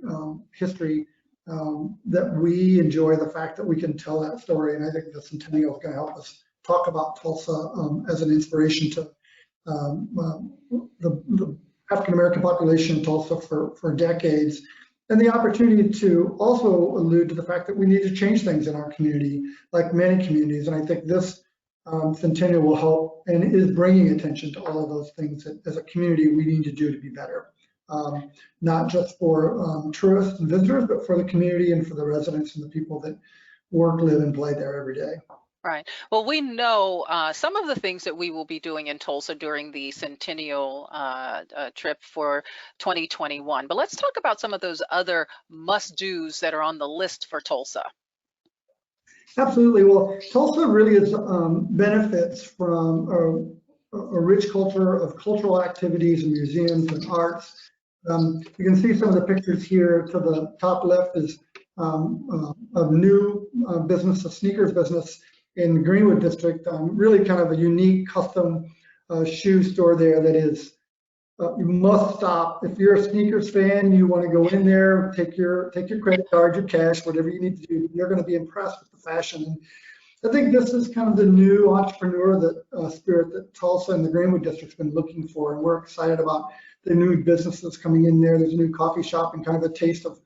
history that we enjoy the fact that we can tell that story. And I think the Centennial is going to help us talk about Tulsa as an inspiration to the African-American population in Tulsa for decades. And the opportunity to also allude to the fact that we need to change things in our community, like many communities. And I think this Centennial will help and is bringing attention to all of those things that as a community we need to do to be better. Not just for tourists and visitors, but for the community and for the residents and the people that work, live, and play there every day. Right. Well, we know some of the things that we will be doing in Tulsa during the Centennial trip for 2021. But let's talk about some of those other must-dos that are on the list for Tulsa. Absolutely. Well, Tulsa really is benefits from a rich culture of cultural activities and museums and arts. You can see some of the pictures here. To the top left is a new business, a sneakers business in Greenwood district. Really kind of a unique custom shoe store there that is, you must stop. If you're a sneakers fan, you want to go in there, take your credit card, your cash, whatever you need to do. You're going to be impressed with the fashion. And I think this is kind of the new entrepreneur spirit that Tulsa and the Greenwood district's been looking for, and we're excited about the new businesses coming in there. There's a new coffee shop and kind of a taste of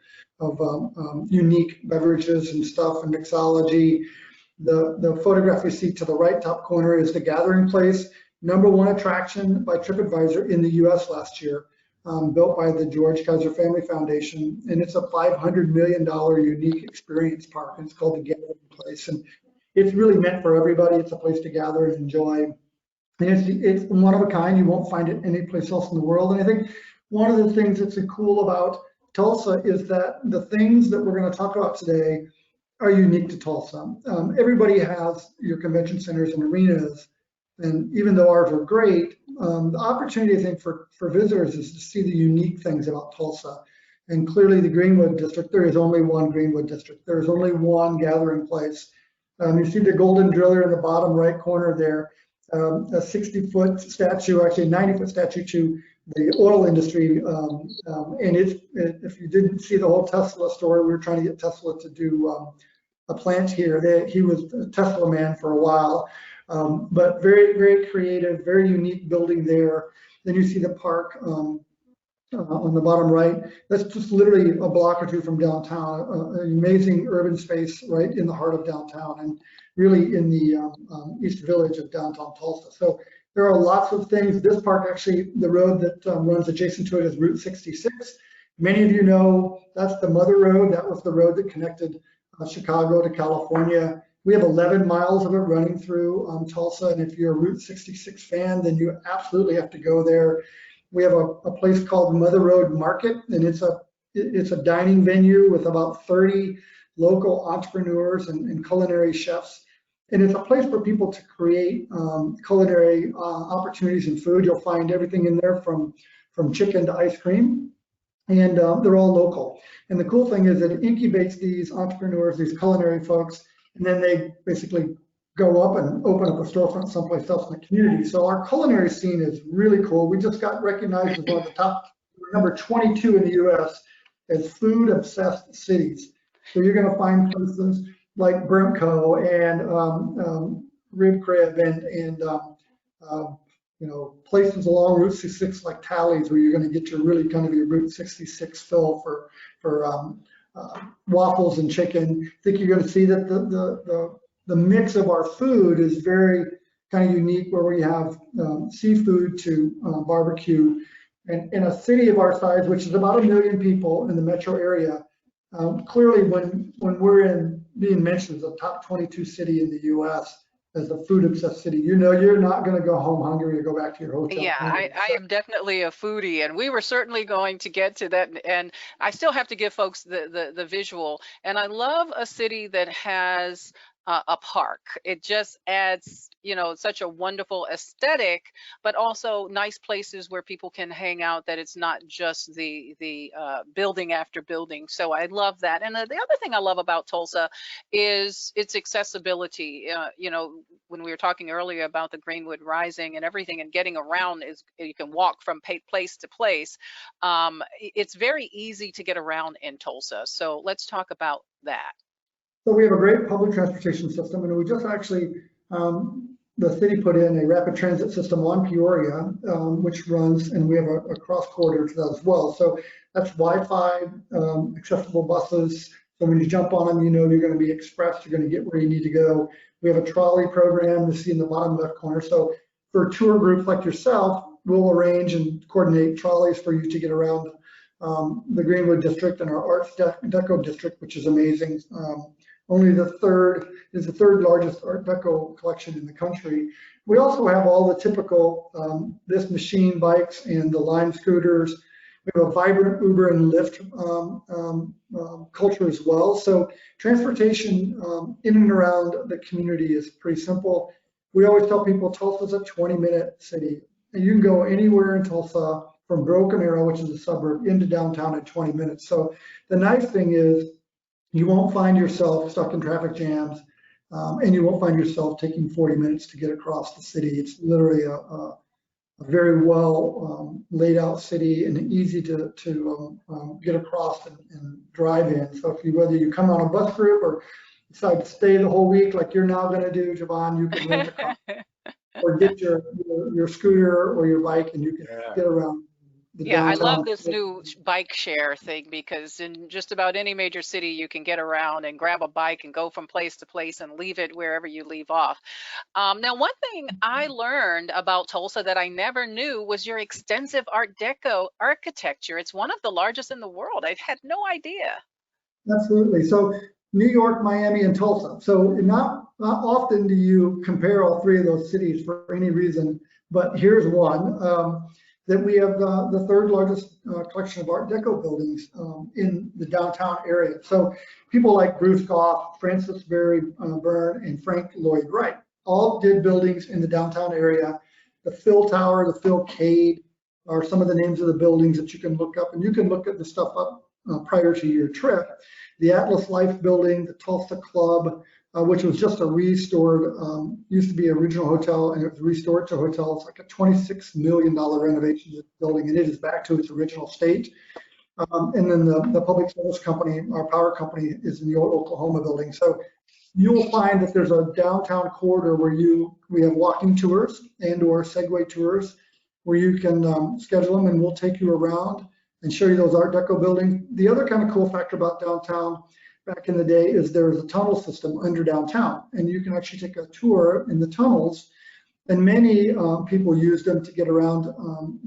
unique beverages and stuff and mixology. The photograph you see to the right top corner is the Gathering Place, #1 attraction by TripAdvisor in the U.S. last year, built by the George Kaiser Family Foundation, and it's a $500 million unique experience park. And it's called the Gathering Place, and it's really meant for everybody. It's a place to gather and enjoy, and it's one of a kind. You won't find it anyplace else in the world. And I think one of the things that's cool about Tulsa is that the things that we're going to talk about today are unique to Tulsa. Everybody has your convention centers and arenas, and even though ours are great, the opportunity, I think, for visitors is to see the unique things about Tulsa. And clearly the Greenwood district, there is only one Greenwood district. There is only one Gathering Place. You see the golden driller in the bottom right corner there, a 60-foot statue, actually a 90-foot statue to the oil industry. And if you didn't see the whole Tesla story, we were trying to get Tesla to do a plant here. He was a Tesla man for a while, but very, very creative, very unique building there. Then you see the park on the bottom right. That's just literally a block or two from downtown, an amazing urban space right in the heart of downtown and really in the East Village of downtown Tulsa. So there are lots of things. This park, actually, the road that runs adjacent to it is Route 66. Many of you know that's the Mother Road. That was the road that connected Chicago to California. We have 11 miles of it running through Tulsa, and if you're a Route 66 fan, then you absolutely have to go there. We have a place called Mother Road Market, and it's a dining venue with about 30 local entrepreneurs and culinary chefs. And it's a place for people to create culinary opportunities and food. You'll find everything in there from from chicken to ice cream, and they're all local. And the cool thing is that it incubates these entrepreneurs, these culinary folks, and then they basically go up and open up a storefront someplace else in the community. So our culinary scene is really cool. We just got recognized as one of the top, number 22 in the US as food obsessed cities. So you're going to find places like Brimco and Rib Crib and you know, places along Route 66 like Tally's, where you're going to get your really kind of your Route 66 fill for waffles and chicken. I think you're going to see that the mix of our food is very kind of unique, where we have seafood to barbecue. And in a city of our size, which is about 1 million people in the metro area, clearly when we're being mentioned as a top 22 city in the US as a food obsessed city, you know, you're not going to go home hungry or go back to your hotel. Yeah, I am definitely a foodie, and we were certainly going to get to that. And I still have to give folks the visual. And I love a city that has a park. It just adds, you know, such a wonderful aesthetic, but also nice places where people can hang out, that it's not just the building after building. So I love that. And the other thing I love about Tulsa is its accessibility. You know, when we were talking earlier about the Greenwood Rising and everything, and getting around, is you can walk from place to place. It's very easy to get around in Tulsa. So let's talk about that. So we have a great public transportation system, and we just actually, the city put in a rapid transit system on Peoria, which runs, and we have a cross corridor to that as well. So that's Wi-Fi, accessible buses. So when you jump on them, you know you're going to be expressed, you're going to get where you need to go. We have a trolley program you see in the bottom left corner. So for tour groups like yourself, we'll arrange and coordinate trolleys for you to get around the Greenwood district and our Arts Deco district, which is amazing. Only the third largest Art Deco collection in the country. We also have all the typical this machine bikes and the Lime scooters. We have a vibrant Uber and Lyft culture as well. So transportation in and around the community is pretty simple. We always tell people Tulsa's a 20-minute city, and you can go anywhere in Tulsa from Broken Arrow, which is a suburb, into downtown in 20 minutes. So the nice thing is, you won't find yourself stuck in traffic jams, and you won't find yourself taking 40 minutes to get across the city. It's literally a very well laid out city, and easy to get across and drive in. So whether you come on a bus group or decide to stay the whole week like you're now going to do, Javon, you can rent a car or get your scooter or your bike, and you can get around. Yeah, I love this new bike share thing, because in just about any major city, you can get around and grab a bike and go from place to place and leave it wherever you leave off. Now, one thing I learned about Tulsa that I never knew was your extensive Art Deco architecture. It's one of the largest in the world. I had no idea. Absolutely. So New York, Miami, and Tulsa. So not often do you compare all three of those cities for any reason, but here's one. That we have the third largest collection of Art Deco buildings in the downtown area. So people like Bruce Goff, Francis Berry Byrne, and Frank Lloyd Wright all did buildings in the downtown area. The Phil Tower, the Phil Cade are some of the names of the buildings that you can look up, and you can look at the stuff up prior to your trip. The Atlas Life building, the Tulsa Club, which was just a restored, used to be an original hotel, and it was restored to a hotel. It's like a $26 million renovation of the building, and it is back to its original state. And then the public service company, our power company, is in the old Oklahoma building. So you'll find that there's a downtown corridor where we have walking tours and or Segway tours where you can schedule them, and we'll take you around and show you those Art Deco buildings. The other kind of cool factor about downtown back in the day is there was a tunnel system under downtown, and you can actually take a tour in the tunnels, and many people used them to get around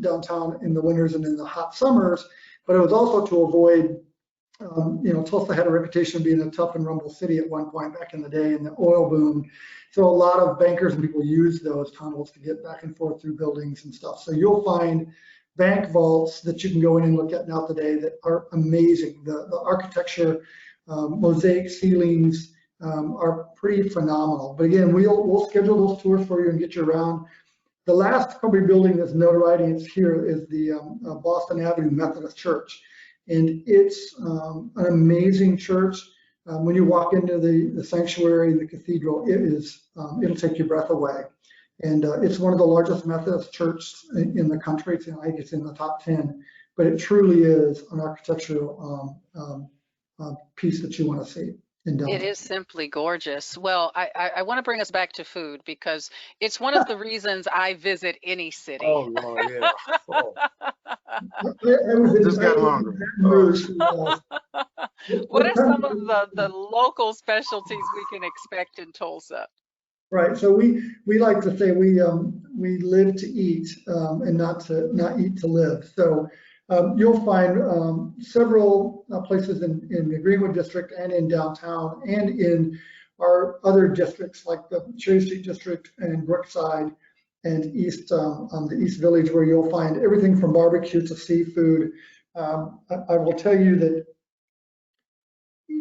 downtown in the winters and in the hot summers, but it was also to avoid, you know, Tulsa had a reputation of being a tough and rumble city at one point back in the day in the oil boom. So a lot of bankers and people used those tunnels to get back and forth through buildings and stuff. So you'll find bank vaults that you can go in and look at now today that are amazing. The architecture, mosaic ceilings are pretty phenomenal. But again, we'll schedule those tours for you and get you around. The last probably building that's notoriety is here is the Boston Avenue Methodist Church. And it's an amazing church. When you walk into the sanctuary, the cathedral, it'll take your breath away. And it's one of the largest Methodist churches in the country. I think it's in the top 10, but it truly is an architectural piece that you want to see. It is simply gorgeous. Well, I want to bring us back to food because it's one of the reasons I visit any city. Oh, Lord, yeah. Oh, I just got hungry. Oh. What are some of the local specialties we can expect in Tulsa? Right. So we like to say we live to eat and not eat to live. So you'll find several places in the Greenwood district and in downtown and in our other districts like the Cherry Street district and Brookside and the East Village, where you'll find everything from barbecue to seafood. I will tell you that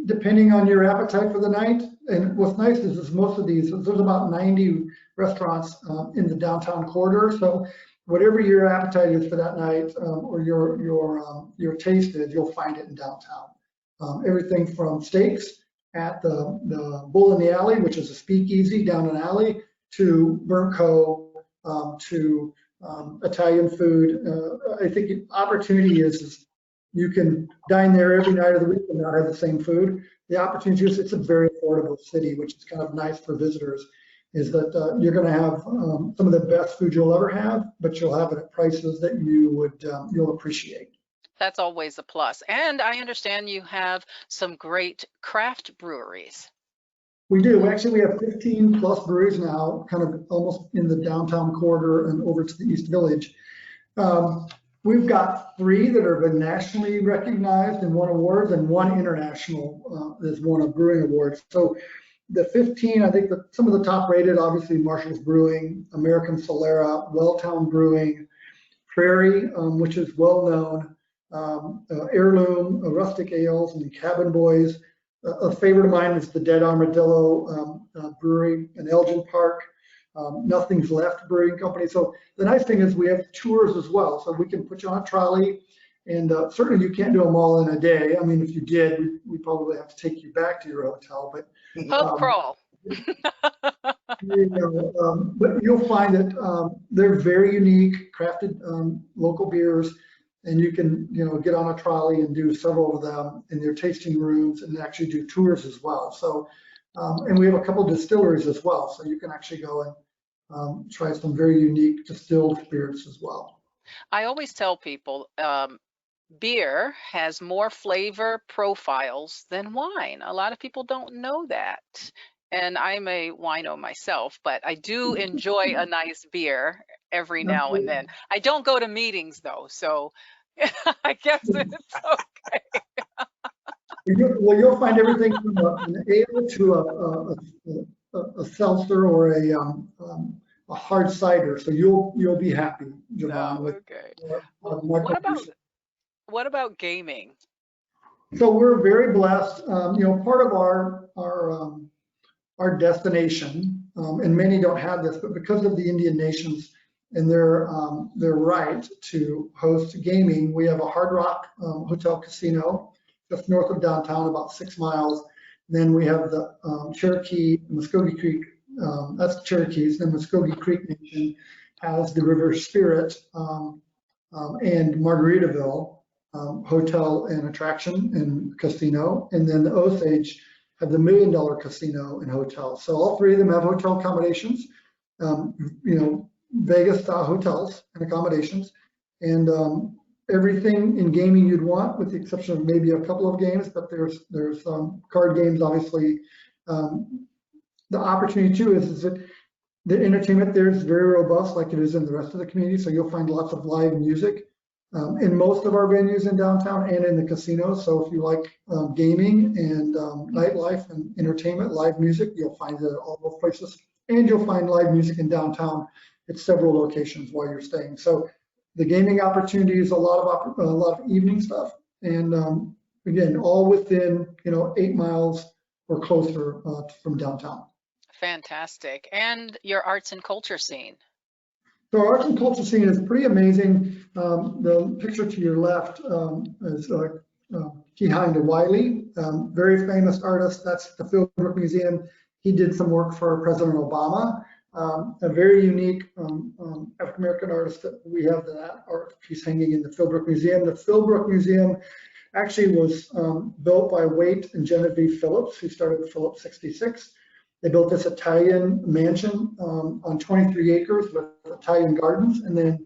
depending on your appetite for the night, and what's nice is most of these, there's about 90 restaurants in the downtown corridor. So whatever your appetite is for that night or your taste is, you'll find it in downtown. Everything from steaks at the Bull in the Alley, which is a speakeasy down an alley, to burnt co, to Italian food. I think the opportunity is you can dine there every night of the week and not have the same food. The opportunity is it's a very affordable city, which is kind of nice for visitors, is that you're going to have some of the best food you'll ever have, but you'll have it at prices that you'll appreciate. That's always a plus. And I understand you have some great craft breweries. We do. Actually, we have 15 plus breweries now, kind of almost in the downtown corridor and over to the East Village. We've got 3 that have been nationally recognized and won awards, and 1 international has won a brewing award. So the 15, I think that some of the top rated, obviously Marshall's Brewing, American Solera, Welltown Brewing, Prairie, which is well known, Heirloom, Rustic Ales, and Cabin Boys. A favorite of mine is the Dead Armadillo Brewery in Elgin Park. Nothing's Left Brewing Company. So the nice thing is we have tours as well. So we can put you on a trolley, and certainly you can't do them all in a day. I mean, if you did, we probably have to take you back to your hotel. But Pub crawl. But you'll find that they're very unique, crafted local beers, and you can get on a trolley and do several of them in their tasting rooms and actually do tours as well. So and we have a couple distilleries as well, so you can actually go and try some very unique distilled spirits as well. I always tell people beer has more flavor profiles than wine. A lot of people don't know that. And I'm a wino myself, but I do enjoy a nice beer every now and then. I don't go to meetings though, so I guess it's okay. Well, you'll find everything from an ale to a seltzer or a hard cider. So you'll be happy, Javon. Okay. What about gaming? So we're very blessed. Part of our destination, and many don't have this, but because of the Indian nations and their right to host gaming, we have a Hard Rock Hotel Casino just north of downtown, about 6 miles. Then we have the Cherokee, Muskogee Creek, that's Cherokees. Then Muskogee Creek Nation has the River Spirit and Margaritaville Hotel and Attraction and Casino. And then the Osage have the $1 Million Casino and Hotel. So all 3 of them have hotel accommodations, Vegas style hotels and accommodations. And everything in gaming you'd want, with the exception of maybe a couple of games, but there's card games, obviously. The opportunity too is that the entertainment there is very robust, like it is in the rest of the community. So you'll find lots of live music in most of our venues in downtown and in the casinos. So if you like gaming and nightlife and entertainment, live music, you'll find it at all those places. And you'll find live music in downtown at several locations while you're staying. So the gaming opportunity is a lot of evening stuff, and again, all within 8 miles or closer from downtown. Fantastic. And your arts and culture scene. So our arts and culture scene is pretty amazing. The picture to your left is Kehind Wiley, very famous artist. That's the Philbrook Museum. He did some work for President Obama. A very unique African-American artist that we have that art piece hanging in the Philbrook Museum. The Philbrook Museum actually was built by Waite and Genevieve Phillips, who started the Phillips 66. They built this Italian mansion on 23 acres with Italian gardens, and then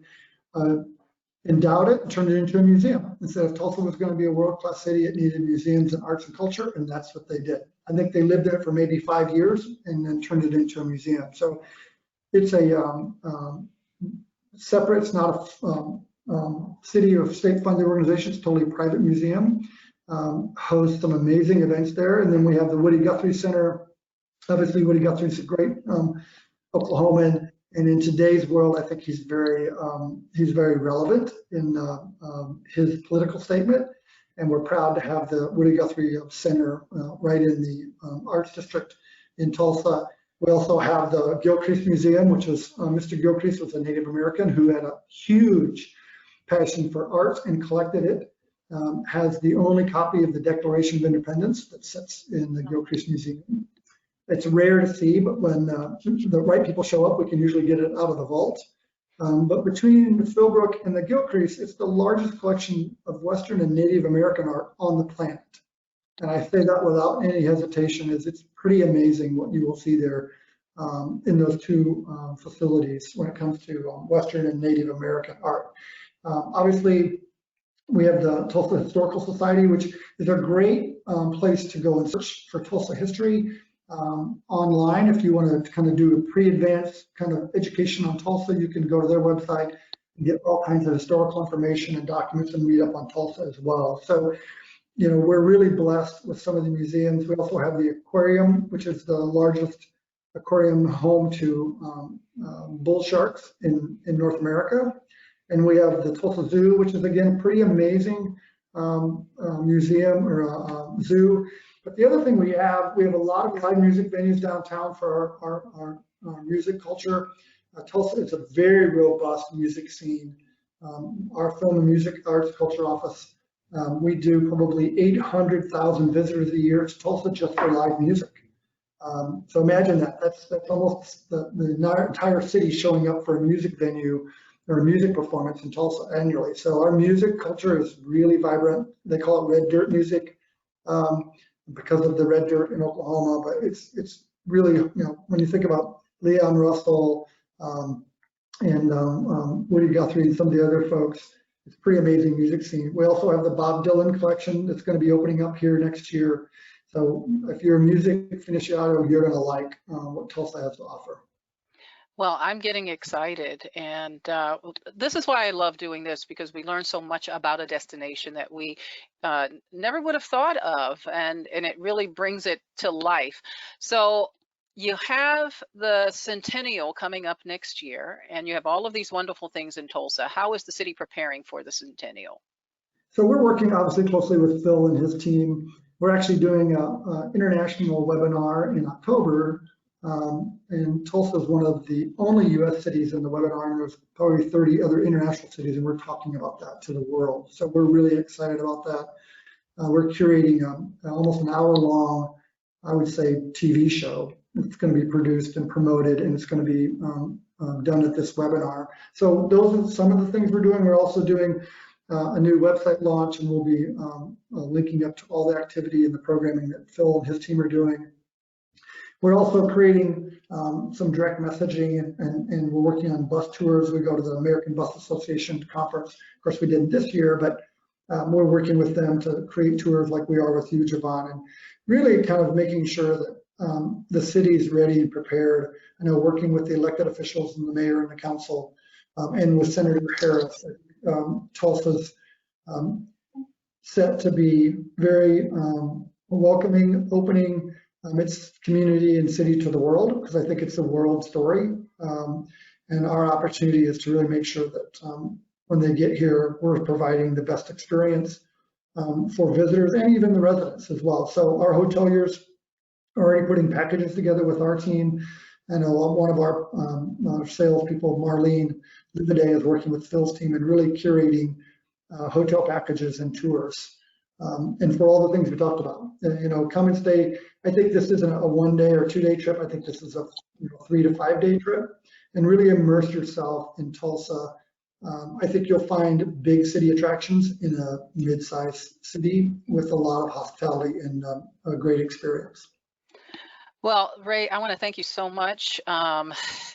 endowed it and turned it into a museum. Instead of Tulsa was going to be a world-class city, it needed museums and arts and culture, and that's what they did. I think they lived in it for maybe 5 years and then turned it into a museum. So it's a separate, it's not a city or state-funded organization, it's totally private museum. Hosts some amazing events there. And then we have the Woody Guthrie Center. Obviously, Woody Guthrie's a great Oklahoman. And in today's world, I think he's very relevant in his political statement. And we're proud to have the Woody Guthrie Center right in the Arts District in Tulsa. We also have the Gilcrease Museum, which is Mr. Gilcrease was a Native American who had a huge passion for arts and collected it. Has the only copy of the Declaration of Independence that sits in the Gilcrease Museum. It's rare to see, but when the right people show up, we can usually get it out of the vault. But between the Philbrook and the Gilcrease, it's the largest collection of Western and Native American art on the planet. And I say that without any hesitation, as it's pretty amazing what you will see there in those two facilities when it comes to Western and Native American art. Obviously, we have the Tulsa Historical Society, which is a great place to go and search for Tulsa history. Online, if you want to kind of do a pre-advanced kind of education on Tulsa, you can go to their website and get all kinds of historical information and documents and read up on Tulsa as well. So, you know, we're really blessed with some of the museums. We also have the aquarium, which is the largest aquarium home to bull sharks in North America. And we have the Tulsa Zoo, which is again pretty amazing museum or zoo. But the other thing we have a lot of live music venues downtown for our music culture. Tulsa is a very robust music scene. Our Film and Music Arts Culture Office, we do probably 800,000 visitors a year to Tulsa just for live music. So imagine that. That's almost the entire city showing up for a music venue or a music performance in Tulsa annually. So our music culture is really vibrant. They call it red dirt music. Because of the red dirt in Oklahoma, but it's really, you know, when you think about Leon Russell and Woody Guthrie and some of the other folks, it's a pretty amazing music scene. We also have the Bob Dylan collection that's going to be opening up here next year. So if you're a music aficionado, you're going to like what Tulsa has to offer. Well, I'm getting excited, and this is why I love doing this, because we learn so much about a destination that we never would have thought of, and it really brings it to life. So you have the Centennial coming up next year, and you have all of these wonderful things in Tulsa. How is the city preparing for the Centennial? So we're working obviously closely with Phil and his team. We're actually doing an international webinar in October. And Tulsa is one of the only U.S. cities in the webinar, and there's probably 30 other international cities, and we're talking about that to the world. So we're really excited about that. We're curating almost an hour-long, I would say, TV show. It's going to be produced and promoted, and it's going to be done at this webinar. So those are some of the things we're doing. We're also doing a new website launch, and we'll be linking up to all the activity and the programming that Phil and his team are doing. We're also creating some direct messaging, and we're working on bus tours. We go to the American Bus Association conference. Of course, we didn't this year, but we're working with them to create tours like we are with you, Javon, and really kind of making sure that the city is ready and prepared. I know working with the elected officials and the mayor and the council, and with Senator Harris, Tulsa's set to be very welcoming, opening its community and city to the world, because I think it's a world story. And our opportunity is to really make sure that when they get here, we're providing the best experience for visitors and even the residents as well. So our hoteliers are already putting packages together with our team. I know one of our salespeople, Marlene Lividay, is working with Phil's team and really curating hotel packages and tours. And for all the things we talked about, come and stay. I think this isn't a 1 day or 2 day trip. I think this is a 3 to 5 day trip, and really immerse yourself in Tulsa. I think you'll find big city attractions in a mid-sized city with a lot of hospitality and a great experience. Well, Ray, I want to thank you so much.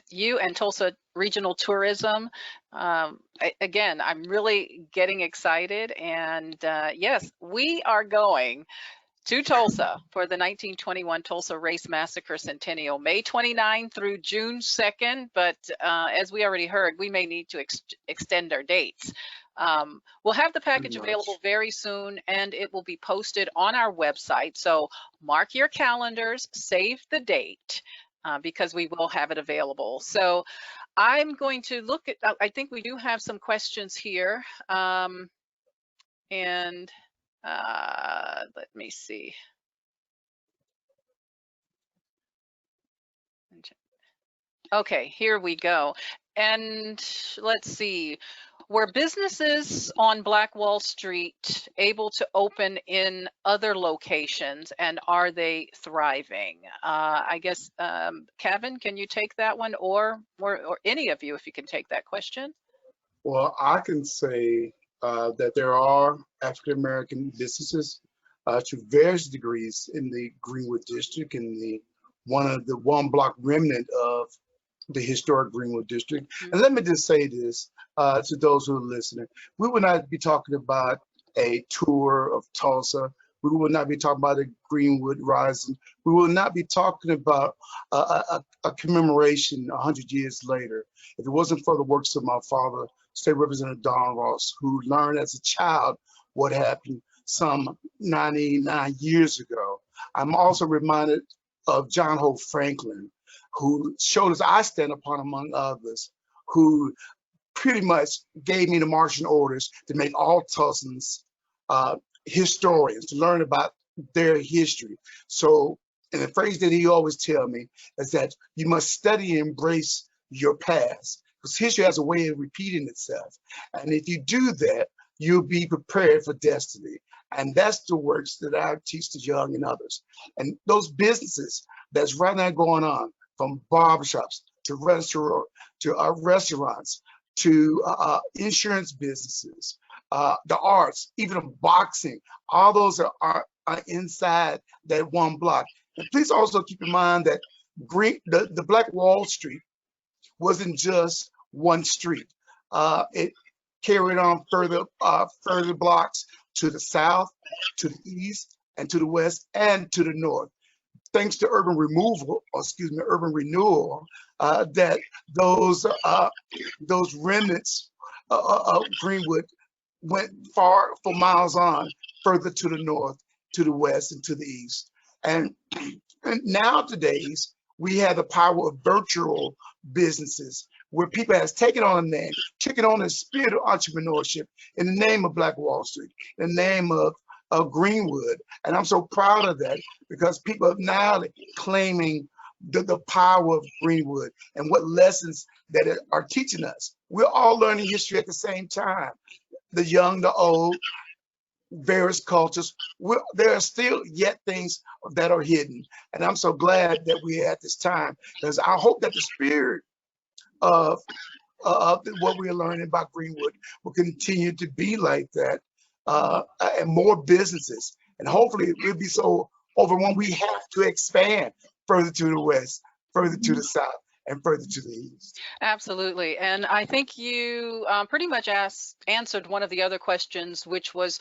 You and Tulsa Regional Tourism. Again, I'm really getting excited. And yes, we are going to Tulsa for the 1921 Tulsa Race Massacre Centennial, May 29 through June 2nd. But as we already heard, we may need to extend our dates. We'll have the package available very soon, and it will be posted on our website. So mark your calendars, save the date, because we will have it available. So I'm going to look at, I think we do have some questions here. Let me see. Okay, here we go. And let's see. Were businesses on Black Wall Street able to open in other locations, and are they thriving? I guess, Kevin, can you take that one, or any of you, if you can take that question? Well, I can say that there are African-American businesses to various degrees in the Greenwood district, in the one block remnant of the historic Greenwood district. And let me just say this to those who are listening: we will not be talking about a tour of Tulsa. We will not be talking about a Greenwood Rising. We will not be talking about a commemoration 100 years later. If it wasn't for the works of my father, State Representative Don Ross, who learned as a child what happened some 99 years ago. I'm also reminded of John Hope Franklin, who showed us I stand upon, among others, who pretty much gave me the marching orders to make all Tulsans historians, to learn about their history. So, and the phrase that he always tell me is that you must study and embrace your past, because history has a way of repeating itself. And if you do that, you'll be prepared for destiny. And that's the works that I teach the young and others. And those businesses that's right now going on, from barbershops to restaurants to insurance businesses, the arts, even boxing, all those are inside that one block. And please also keep in mind that the Black Wall Street wasn't just one street. It carried on further blocks to the south, to the east, and to the west, and to the north. Thanks to urban renewal, that those remnants of Greenwood went for miles on, further to the north, to the west, and to the east. And nowadays, we have the power of virtual businesses, where people has taken on a name, taken on a spirit of entrepreneurship in the name of Black Wall Street, in the name of Greenwood. And I'm so proud of that, because people are now claiming the power of Greenwood and what lessons that are teaching us. We're all learning history at the same time. The young, the old, various cultures. There are still yet things that are hidden. And I'm so glad that we're at this time, because I hope that the spirit of what we're learning about Greenwood will continue to be like that, and more businesses. And hopefully it will be so overwhelmed we have to expand further to the west, further to the south, and further to the east. Absolutely. And I think you pretty much answered one of the other questions, which was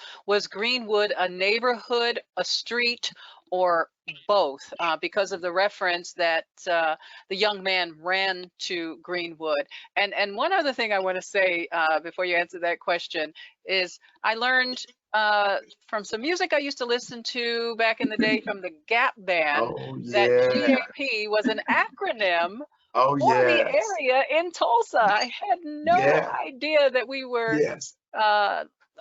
Greenwood a neighborhood, a street, or both? Because of the reference that the young man ran to Greenwood. And one other thing I want to say before you answer that question is I learned from some music I used to listen to back in the day from the Gap Band, that GAP was an acronym for the area in Tulsa. I had no idea that we were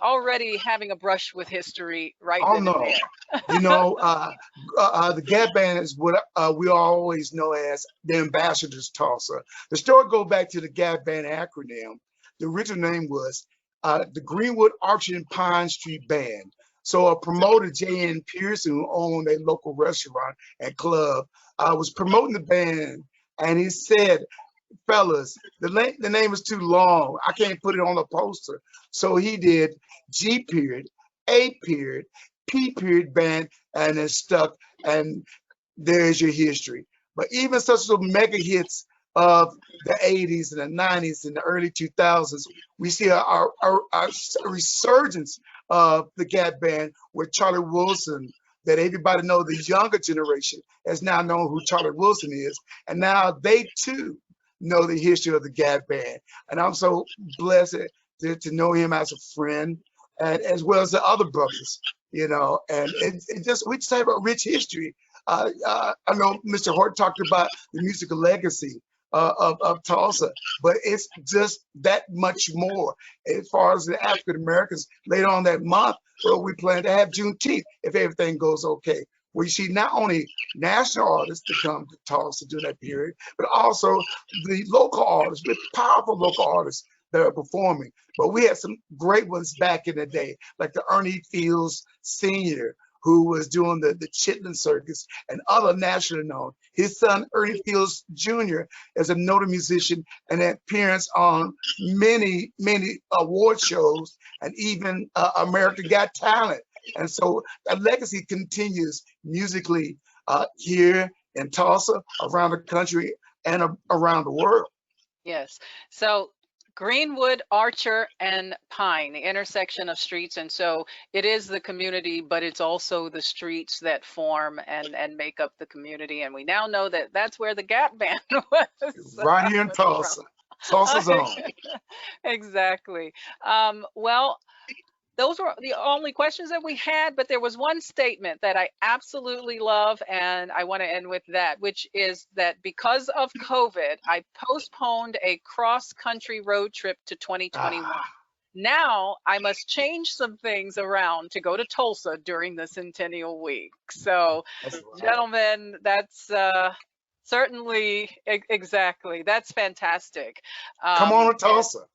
already having a brush with history right Oh then and no, there. you know, the Gap Band is what we always know as the ambassadors Tulsa. The story go back to the Gap Band acronym. The original name was the Greenwood Orchard and Pine Street Band. So a promoter, J.N. Pearson, who owned a local restaurant and club, was promoting the band, and he said, fellas, the name is too long. I can't put it on a poster. So he did G period, A period, P period band, and it stuck. And there's your history. But even such little mega hits of the 80s and the 90s and the early 2000s, we see our resurgence of the Gap Band with Charlie Wilson, that everybody know, the younger generation has now known who Charlie Wilson is. And now they too know the history of the Gap Band. And I'm so blessed to know him as a friend, and as well as the other brothers, you know, and we just have a rich history. I know Mr. Hort talked about the musical legacy of Tulsa, but it's just that much more. As far as the African Americans, later on that month, well, we plan to have Juneteenth if everything goes okay. We see not only national artists to come to Tulsa during that period, but also the local artists, with powerful local artists that are performing. But we had some great ones back in the day, like the Ernie Fields Sr., who was doing the Chitlin Circus, and other nationally known. His son, Ernie Fields Jr., is a noted musician and an appearance on many, many award shows, and even America Got Talent. And so that legacy continues musically here in Tulsa, around the country, and around the world. Yes. So Greenwood, Archer, and Pine, the intersection of streets. And so it is the community, but it's also the streets that form and make up the community. And we now know that that's where the Gap Band was. Right here in Tulsa. Tulsa's own. Exactly. Well, those were the only questions that we had, but there was one statement that I absolutely love, and I want to end with that, which is that because of COVID, I postponed a cross-country road trip to 2021. Now I must change some things around to go to Tulsa during the Centennial Week. So, gentlemen, that's certainly, exactly. That's fantastic. Come on to Tulsa.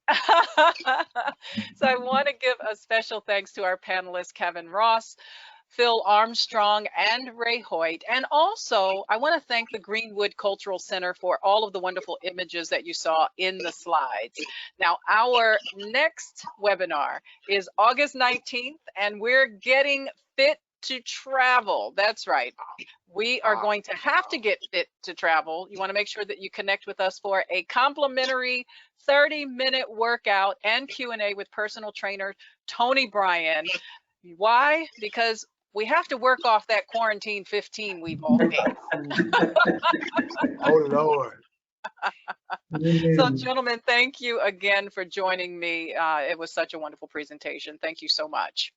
So I want to give a special thanks to our panelists, Kevin Ross, Phil Armstrong, and Ray Hoyt. And also, I want to thank the Greenwood Cultural Center for all of the wonderful images that you saw in the slides. Now, our next webinar is August 19th, and we're getting fit to travel. That's right. We are going to have to get fit to travel. You want to make sure that you connect with us for a complimentary 30-minute workout and Q&A with personal trainer Tony Bryan. Why? Because we have to work off that quarantine 15 we've all faced. Oh, Lord. So, gentlemen, thank you again for joining me. It was such a wonderful presentation. Thank you so much.